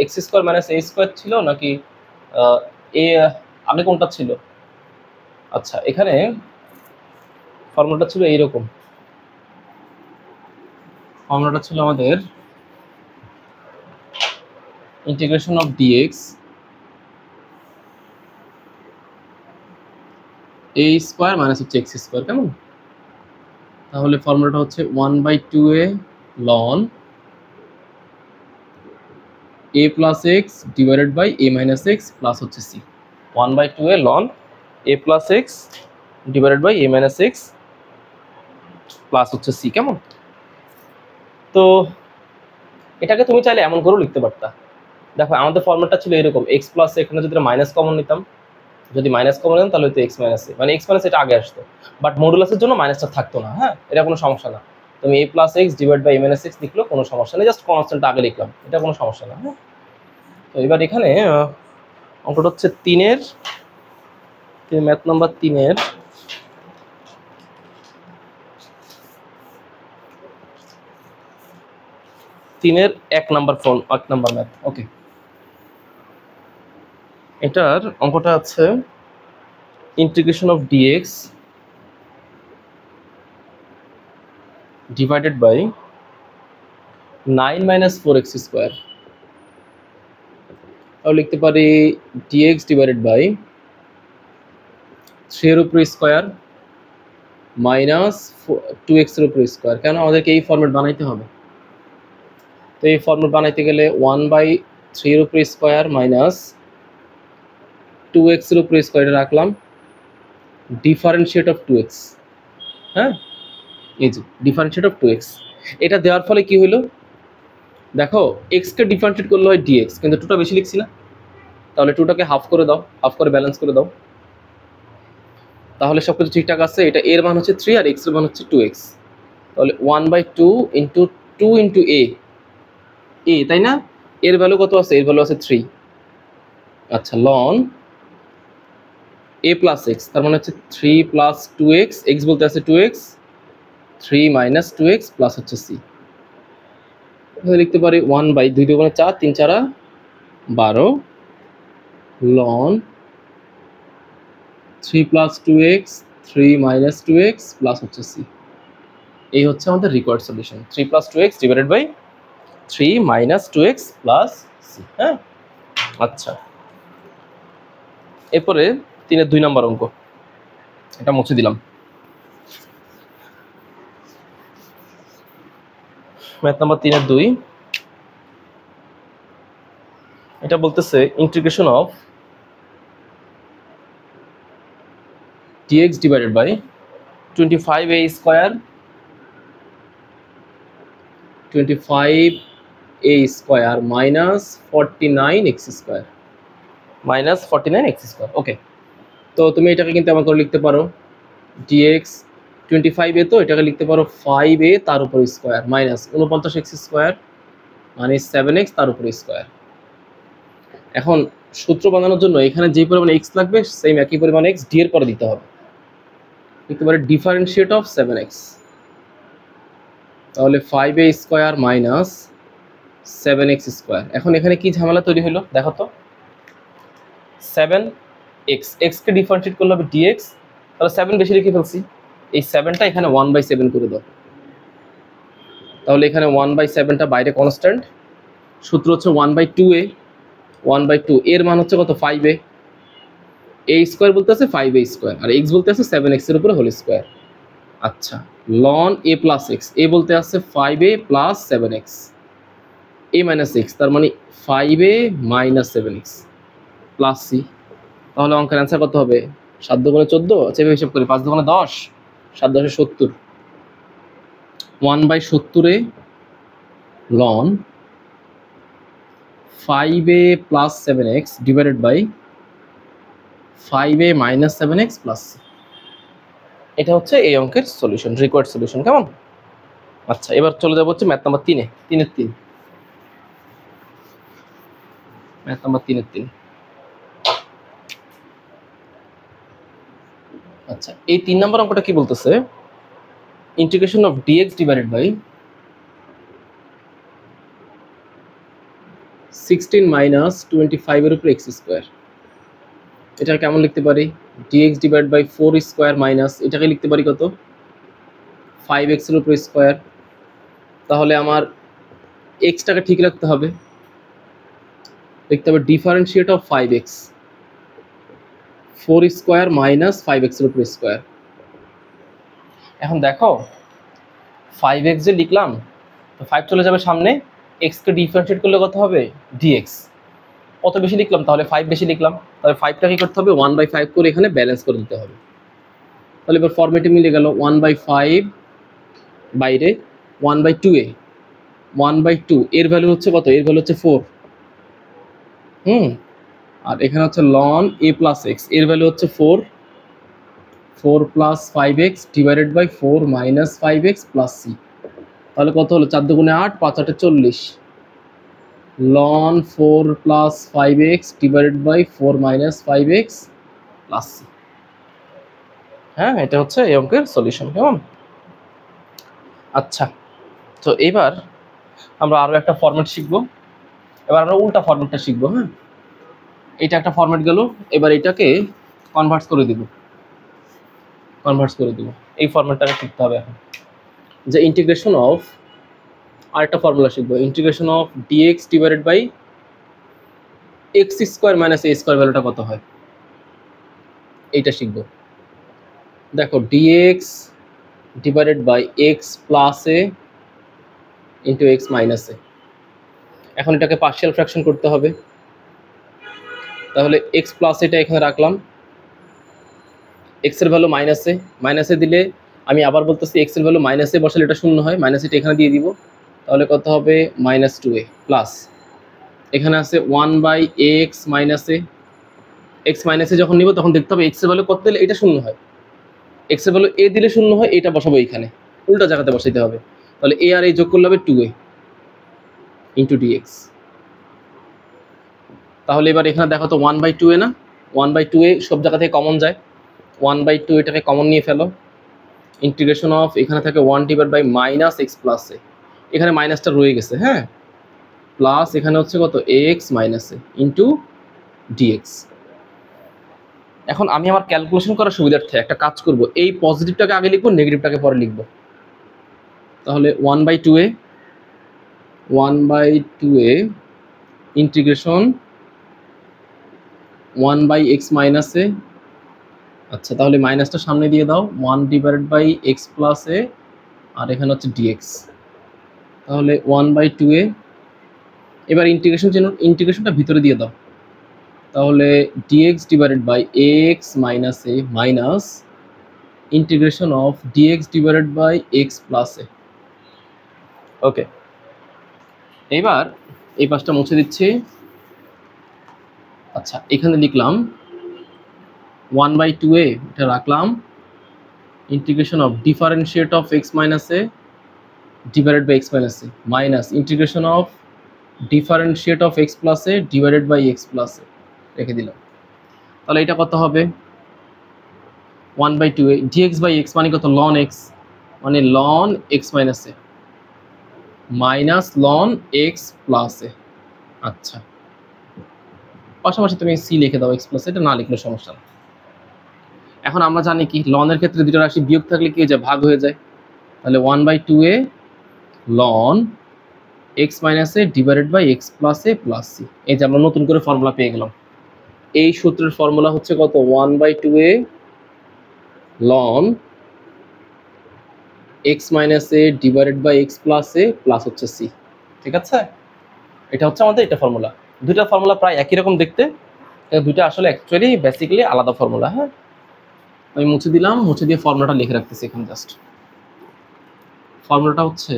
x square minus a square ছিল নাকি এ আগে কোনটা ছিল? আচ্ছা, এখানে ফর্মুলাটা ছিল এইরকম, ফর্মুলাটা ছিল আমাদের integration of dx a square minus হচ্ছে এক্স স্কোয়ার, কেমন? তাহলে ফর্মুলাটা হচ্ছে 1/2a লন a plus x divided by a minus x plus হচ্ছে c। 1/2a লন a plus x divided by a minus x plus হচ্ছে c, কেমন? তো এটাকে তুমি চাইলে এমন করেও লিখতে পারতা। দেখো আমাদের ফর্মুলাটা ছিল এরকম, এক্স প্লাস এখানে যদি মাইনাস কমন নিতাম, যদি মাইনাস কমন নিতাম তাহলে হয়তো এক্স মাইনাস এ, মানে এক্স মাইনাস এটা আগে আসতো, বাট মডুলাসের জন্য মাইনাসটা থাকতো না। হ্যাঁ, এটা কোনো সমস্যা না, তুমি a plus x divide by a minus x লিখলেও কোনো সমস্যা নেই, জাস্ট কনস্ট্যান্টটা আগে লিখলাম, এটা কোনো সমস্যা না। হ্যাঁ, তো এবার এখানে অঙ্কটা হচ্ছে ম্যাথ নাম্বার 3-এর 1 নাম্বার ম্যাথ। ওকে, এটার অঙ্কটা আছে integration of dx divided by 9 - 4x square. তাহলে লিখতে পারি ডিএক্স ডিভাইডেড বাই 3 এর উপর স্কোয়ার মাইনাস 2x এর উপর স্কোয়ার। কেন আমাদেরকে এই ফর্মেট বানাইতে হবে? তো এই ফর্মেট বানাইতে গেলে 1/3 এর উপর স্কোয়ার মাইনাস 2x এর উপর স্কোয়ার রাখলাম, ডিফারেন্সিয়েট অফ 2x। হ্যাঁ, এই যে ডিফারেন্সিয়েট অফ 2x, এটা দেওয়ার ফলে কি হলো দেখো, x কে ডিফারেন্সিয়েট করলে হয় dx, কিন্তু 2টা বেশি লিখছি না, তাহলে 2টাকে হাফ করে দাও, হাফ করে ব্যালেন্স করে দাও, তাহলে সবকিছু ঠিকঠাক আছে। এটা এর মান হচ্ছে 3 আর x এর মান হচ্ছে 2x, তাহলে 1/2 ইন্টু 2 ইন্টু a, তাই না? এর ভ্যালু কত আছে? এর ভ্যালু আছে 3। আচ্ছা, লন a প্লাস এক্স, তার মানে হচ্ছে 3 প্লাস 2x, x বলতে আছে 2x, 3 মাইনাস 2x প্লাস হচ্ছে c। লিখতে পারি 1/2 × 4, 3 × 4 = 12 লন 3 plus 2x, 3 minus 2x plus হচ্ছে c। এই হচ্ছে আমাদের required solution, 3 plus 2x divided by 3 minus 2x plus c। হ্যাঁ, আচ্ছা, এরপরে 3-এর 2 নম্বর অঙ্ক, এটা মুছে দিলাম। ম্যাথ নাম্বার 3-এর 2, এটা বলতেছে integration of dx divided by 25a square 25a square minus 49x square, minus 49x square. Okay, তো তুমি এটাকে কিন্তু এমন করে লিখতে পারো, dx 25a, তো এটাকে লিখতে পারো 5a তার উপর স্কোয়ার মাইনাস 49x স্কোয়ার মানে 7x তার উপর স্কোয়ার। এখন সূত্র বানানোর জন্য এখানে যে পরিমাণ x লাগবে সেম একই পরিমাণ x d এর পরে দিতে হবে, লিখতে পারে ডিফারেন্সিয়েট অফ 7x, তাহলে 5a square minus 7x square. এখন এখানে কি ঝামেলা তৈরি হলো দেখো তো, 7x, x কে ডিফারেন্সিয়েট করলে হবে dx, তাহলে 7 বেশি লিখে ফেলছি, এই 7টা এখানে 1/7 করে দাও, তাহলে এখানে 1/7টা বাইরে কনস্ট্যান্ট, সূত্র হচ্ছে 1/2a, 1/2 এর মান হচ্ছে কত? 5a, a স্কোয়ার বলতে আছে 5a স্কোয়ার আর x বলতে আছে 7x এর উপরে হোল স্কোয়ার। আচ্ছা, লন a প্লাস এক্স, a বলতে আছে 5a plus 7x, a minus x, তার মানে 5a minus 7x plus c। তাহলে অঙ্কের অ্যান্সার কত হবে? 7 × 14, চেপে হিসাব করি, 5 × 10, 7 × 10 = 70, 1/70a লন 5a plus 7x divided by 5a minus 7x plus c। এটা হচ্ছে এই অঙ্কের সলিউশন, রিকোয়ার্ড সলিউশন, কেমন? আচ্ছা, এবার চলে যাবো হচ্ছে ম্যাথ নাম্বার 3-এ, 3-এর 3, ম্যাথ নাম্বার 3-এর 3। আচ্ছা, এই 3 নম্বর অঙ্কটা কি বলতেছে, integration of dx divided by 16 minus 25 এর উপর x স্কোয়ার। এটা কেমন লিখতে পারি? dx divide by 4 square minus, এটাকে লিখতে পারি কত? 5x এর উপর স্কোয়ার। তাহলে আমার x টাকে ঠিক রাখতে হবে, দেখতে হবে differentiate of 5x 4 square minus 5x এর উপর স্কোয়ার। এখন দেখো 5x যে লিখলাম, তো 5 চলে যাবে সামনে, x কে ডিফারেন্সিয়েট করলে কত হবে dx। কত বেশি লিখলাম, তাহলে 5 বেশি লিখলাম, তাহলে 5টা কি করতে হবে 1/5 করে এখানে ব্যালেন্স করে দিতে হবে। তাহলে এবার ফরম্যাটে মিলে গেল 1/5 বাইরে 1/2a 1/2 এর ভ্যালু হচ্ছে কত, এর ভ্যালু হচ্ছে 4। আর এখানে হচ্ছে ln a প্লাস x এর ভ্যালু হচ্ছে 4 plus 5x divided by 4 minus 5x plus c। তাহলে কত হলো 4 দুগুণে 8 5 8 40 ln 4 plus 5x divided by 4 minus 5x plus c। হ্যাঁ, এটা হচ্ছে এই অঙ্কের সলিউশন। কেমন? আচ্ছা, তো এবার আমরা আরো একটা ফরম্যাট শিখবো। এবার আমরা উল্টা ফরম্যাটটা শিখবো। হ্যাঁ, এটা একটা ফরম্যাট গেল, এবার এটাকে কনভার্ট করে দিব। এই ফরম্যাটটাকে শিখতে হবে এখন, যে ইন্টিগ্রেশন অফ, আরেকটা ফর্মুলা শিখবো, integration of dx divided by x square minus a square ভ্যালুটা কত হয়, এইটা শিখবো। দেখো dx divided by x plus a into x minus a। এখন এটাকে পার্শিয়াল ফ্র্যাকশন করতে হবে। তাহলে x প্লাস এটা এখানে রাখলাম, x এর ভ্যালু মাইনাসে দিলে, আমি আবার বলতেছি x এর ভ্যালু মাইনাসে বসালে এটা শূন্য হয়, মাইনাস এটা এখানে দিয়ে দিব। তাহলে কত হবে -2a প্লাস এখানে আছে 1/x মাইনাস a। x মাইনাসে যখন নিব তখন দেখতে হবে x এর ভ্যালু কত দিলে এটা শূন্য হয়, x এর ভ্যালু a দিলে শূন্য হয়, এটা বসাবো এখানে, উল্টা জায়গাতে বসাইতে হবে। তাহলে a আর a যোগ করলে হবে 2a ইন্টু dx। তাহলে এবার এখানে দেখো তো 1/2a না, 1/2a সব জায়গা থেকে কমন যায়, 1/2 এটাকে কমন নিয়ে ফেলো। ইন্টিগ্রেশন অফ এখানে থাকে 1 divide by minus x plus a, এখানে মাইনাসটা রয়ে গেছে। হ্যাঁ, প্লাস এখানে হচ্ছে কত x minus a into dx. এখন আমি আমার ক্যালকুলেশন করার সুবিধার্থে একটা কাজ করব, এই পজিটিভটাকে আগে লিখবো, নেগেটিভটাকে পরে লিখবো। তাহলে 1/2a integration 1/x minus a. আচ্ছা, তাহলে মাইনাসটা সামনে দিয়ে দাও, 1 ডিভাইডেড বাই এক্স প্লাস এ, আর এখানে হচ্ছে ডিএক্স। তাহলে 1/2a। এবার ইন্টিগ্রেশনটা ভিতরে দিয়ে দাও। তাহলে dx divided by x minus a minus integration of dx divided by x plus a. Okay, এবার এই পাশটা মুছে দিচ্ছি। আচ্ছা, এখানে লিখলাম 1/2a, এটা রাখলাম, integration of differentiate of x minus a divided by x minus a minus integration of differentiate of x plus a divided by x plus a রেখে দিলাম। তাহলে এটা কত হবে 1/2a dx বাই এক্স মানে কত ln x, মানে ln x minus a minus ln x plus এ। আচ্ছা, পাশাপাশি তুমি সি লিখে দাও, এক্স প্লাস, এটা না লিখলে সমস্যা না। এখন আমরা জানি কি ln এর ক্ষেত্রে দুটো রাশি বিয়োগ থাকলে কি হয়ে যায়, ভাগ হয়ে যায়। তাহলে 1/2a ln x minus a divided by x plus a plus c. এই যে আমরা নতুন করে ফর্মুলা পেয়ে গেলাম। এই সূত্রের ফর্মুলা হচ্ছে কত 1/2a ln x minus a divided by x plus a plus হচ্ছে সি। ঠিক আছে, এটা হচ্ছে আমাদের এটা ফর্মুলা। দুইটা ফর্মুলা প্রায় একই রকম দেখতে, দুইটা আসলে অ্যাকচুয়ালি বেসিক্যালি আলাদা ফর্মুলা। হ্যাঁ, আমি মুছে দিলাম, মুছে দিয়ে ফর্মুলাটা লিখে রাখতেছি এখানে। জাস্ট ফর্মুলাটা হচ্ছে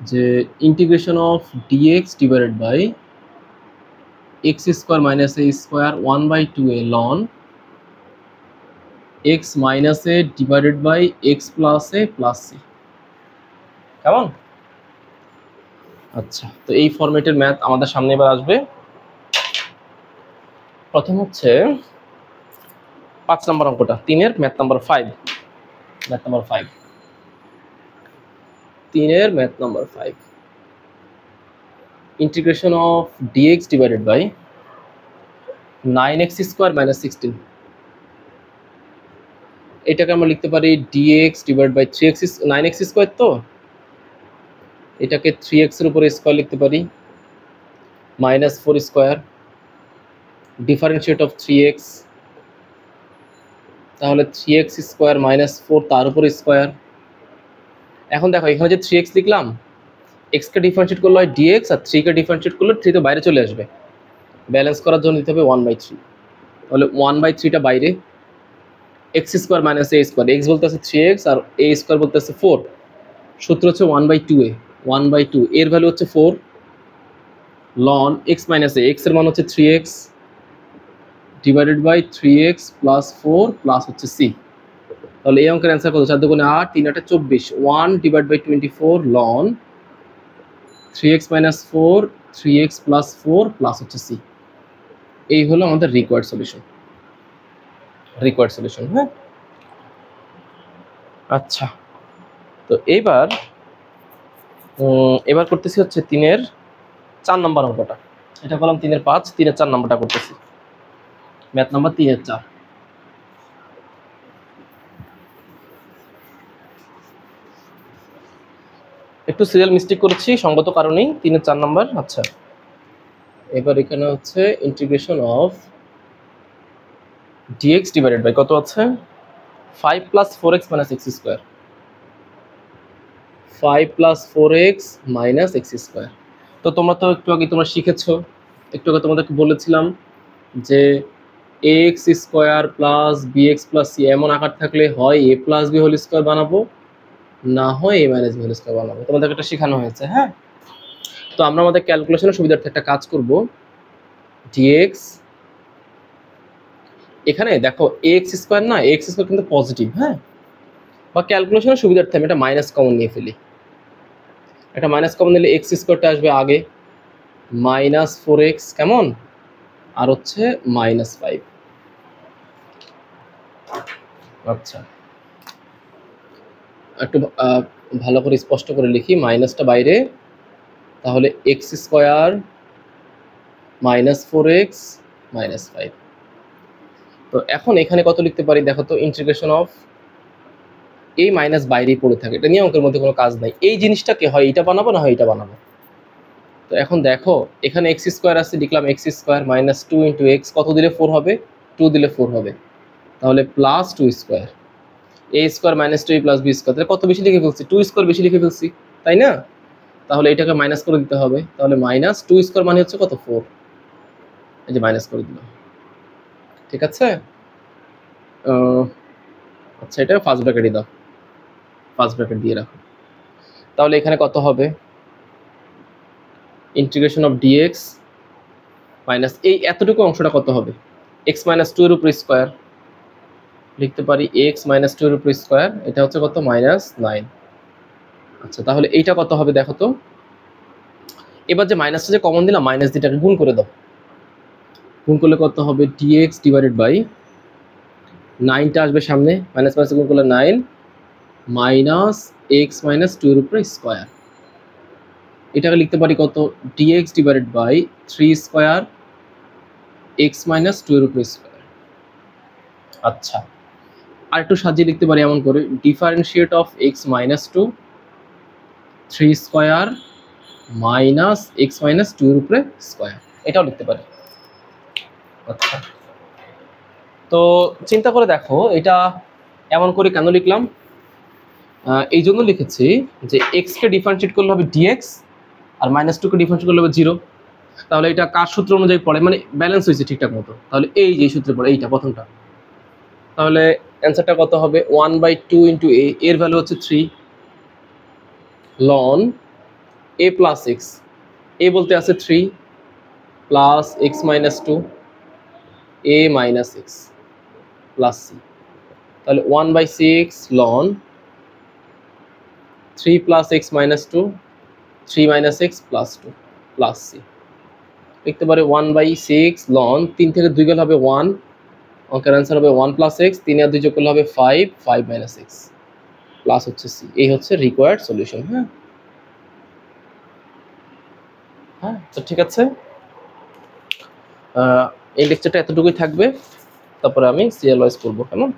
যে integration of dx divided by x square minus a square 1/2a ln x minus a divided by x plus a plus c. কেমন? আচ্ছা, তো এই ফরম্যাটের ম্যাথ আমাদের সামনে এবার আসবে। প্রথম হচ্ছে 5 নম্বর অঙ্কটা, 3-এর ম্যাথ নাম্বার 5, ম্যাথ নাম্বার 5, 3-এর math number 5, integration of dx divided by 9x square minus 16। এটাকে আমরা লিখতে পারি dx divide by 3x, 9x square, তো এটাকে 3x এর উপরে স্কোয়ার লিখতে পারি, minus 4 square differentiate of 3x, তাহলে 3x স্কোয়ার মাইনাস 4 তার উপর স্কোয়ার। এখন দেখো এখানে যে 3x লিখলাম, x কে ডিফারেন্সিয়েট করলে হয় dx, আর 3 কে ডিফারেন্সিয়েট করলে 3 তো বাইরে চলে আসবে, ব্যালেন্স করার জন্য দিতে হবে 1/3। তাহলে 1/3টা বাইরে, x square minus a square, x বলতে আছে 3x আর a স্কোয়ার বলতে আছে 4, সূত্র হচ্ছে 1/2a, 1/2 এর ভ্যালু হচ্ছে 4 ln x minus a, x এর মান হচ্ছে 3x divided by 3x plus 4 plus হচ্ছে c। তাহলে এই অঙ্কের অ্যান্সার কত? 4 দুগুণে 8, 3 8 24, 1 divide by 24 ln 3x minus 4 3x plus 4 plus হচ্ছে c। এই হলো আমাদের রিকোয়ার্ড সলিউশন, হ্যাঁ। আচ্ছা, তো এবার করতেছি হচ্ছে 3-এর 4 নম্বর অঙ্কটা। এটা করলাম 3-এর 5, 3-এর 4 নম্বরটা করতেছি, ম্যাথ নাম্বার 3-এর 4। একটু সিরিয়াল মিস্টেক করেছি সঙ্গত কারণেই, 3-এর 4 নম্বর। আচ্ছা, এবার এখানে হচ্ছে integration of dx divided by কত আছে 5 plus 4x minus x square, 5 plus 4x minus x square. তো তোমরা তো একটু আগে তোমরা শিখেছো, একটু আগে তোমাদেরকে বলেছিলাম যে ax square plus bx plus c এমন আকার থাকলে হয় a plus b whole square বানাবো, না হয় a minus b whole square বানাবো। তোমাদেরকে এটা শেখানো হয়েছে, হ্যাঁ। তো আমরা আমাদের ক্যালকুলেশনের সুবিধার্থে একটা কাজ করব, dx এখানে দেখো ax স্কোয়ার না, ax স্কোয়ার কিন্তু পজিটিভ, হ্যাঁ, বা ক্যালকুলেশনের সুবিধার্থে আমি এটা মাইনাস কমন নিয়ে ফেলি। এটা মাইনাস কমন নিলে এক্স স্কোয়ারটা আসবে আগে, মাইনাস 4x কেমন, আর হচ্ছে মাইনাস 5। আচ্ছা, একটু ভালো করে স্পষ্ট করে লিখি, মাইনাসটা বাইরে, তাহলে x square minus 4x minus 5। তো এখন এখানে কত লিখতে পারি দেখো তো, ইন্টিগ্রেশন অফ এই মাইনাস বাইরেই পড়ে থাকে, এটা নিয়ে অঙ্কের মধ্যে কোনো কাজ নাই। এই জিনিসটাকে হয় এটা বানাবো, না হয় এটা বানাবো। তো এখন দেখো এখানে এক্স স্কোয়ার আছে, লিখলাম x square minus 2 into x, কত দিলে 4 হবে, 2 দিলে 4 হবে, তাহলে plus 2 square, a square minus 2 plus b square, তাহলে কত বেশি লিখে ফেলছি, 2 স্কোয়ার বেশি লিখে ফেলছি, তাই না? তাহলে এটাকে মাইনাস করে দিতে হবে, তাহলে মাইনাস 2 স্কোয়ার মানে হচ্ছে কত, 4, এই যে মাইনাস করে দিলাম, ঠিক আছে। আচ্ছা, এটা ফার্স্ট ব্র্যাকেটই দাও, ফার্স্ট ব্র্যাকেট দিয়ে রাখো। তাহলে এখানে কত হবে, ইন্টিগ্রেশন অফ dx মাইনাস এই এতটুকু অংশটা কত হবে, x মাইনাস 2 এর উপর স্কোয়ার, লিখতে পারি x মাইনাস 2 এর উপর স্কোয়ার, এটা হচ্ছে কত, মাইনাস 9। আচ্ছা, তাহলে এইটা কত হবে দেখো তো, এবার যে মাইনাসটা যে কমন দিলাম, মাইনাস দিটাকে গুণ করে দাও, গুণ করলে কত হবে, dx ডিভাইডেড বাই 9টা আসবে সামনে, মাইনাস মাইনাস গুণ করলে 9 মাইনাস x মাইনাস 2 এর উপর স্কোয়ার, এটাকে লিখতে পারি কত, dx divided by 3 square x minus 2 এর উপর স্কোয়ার। আচ্ছা, আর একটু সাজিয়ে লিখতে পারি এমন করে, differentiate of x minus 2 3 square minus x minus 2 এর উপরে স্কোয়ার, এটাও লিখতে পারি। আচ্ছা, তো চিন্তা করে দেখো এটা এমন করে কেন লিখলাম, এই জন্য লিখেছি যে x কে ডিফারেন্সিয়েট করলে হবে dx, আর মাইনাস 2 কে ডিফারেন্সিয়েট করলে হবে 0। তাহলে এটা কার সূত্র অনুযায়ী পড়ে, মানে ব্যালেন্স হয়েছে ঠিকঠাক মতো, তাহলে এই যে সূত্রে পড়ে এইটা প্রথমটা। তাহলে অ্যান্সারটা কত হবে, 1/2 ইন্টু a, এর ভ্যালু হচ্ছে 3 ln a plus x, a বলতে আছে 3 plus x minus 2 a minus x plus c, তাহলে 1/6 ln 3 plus x minus 2 3 minus x plus 2 plus c, লিখতে পারে 1/6 ln 3 থেকে 2 গেলে হবে 1, অঙ্কের অ্যান্সার হবে 1 প্লাস এক্স, 3 আর 2 যোগ করলে হবে 5 5 মাইনাস এক্স প্লাস হচ্ছে c। এই হচ্ছে রিকোয়ার্ড সলিউশন, হ্যাঁ। হ্যাঁ, তো ঠিক আছে, এই লেকচারটা এতটুকুই থাকবে, তারপরে আমি সিরিয়াল ওয়াইজ করবো, কেমন।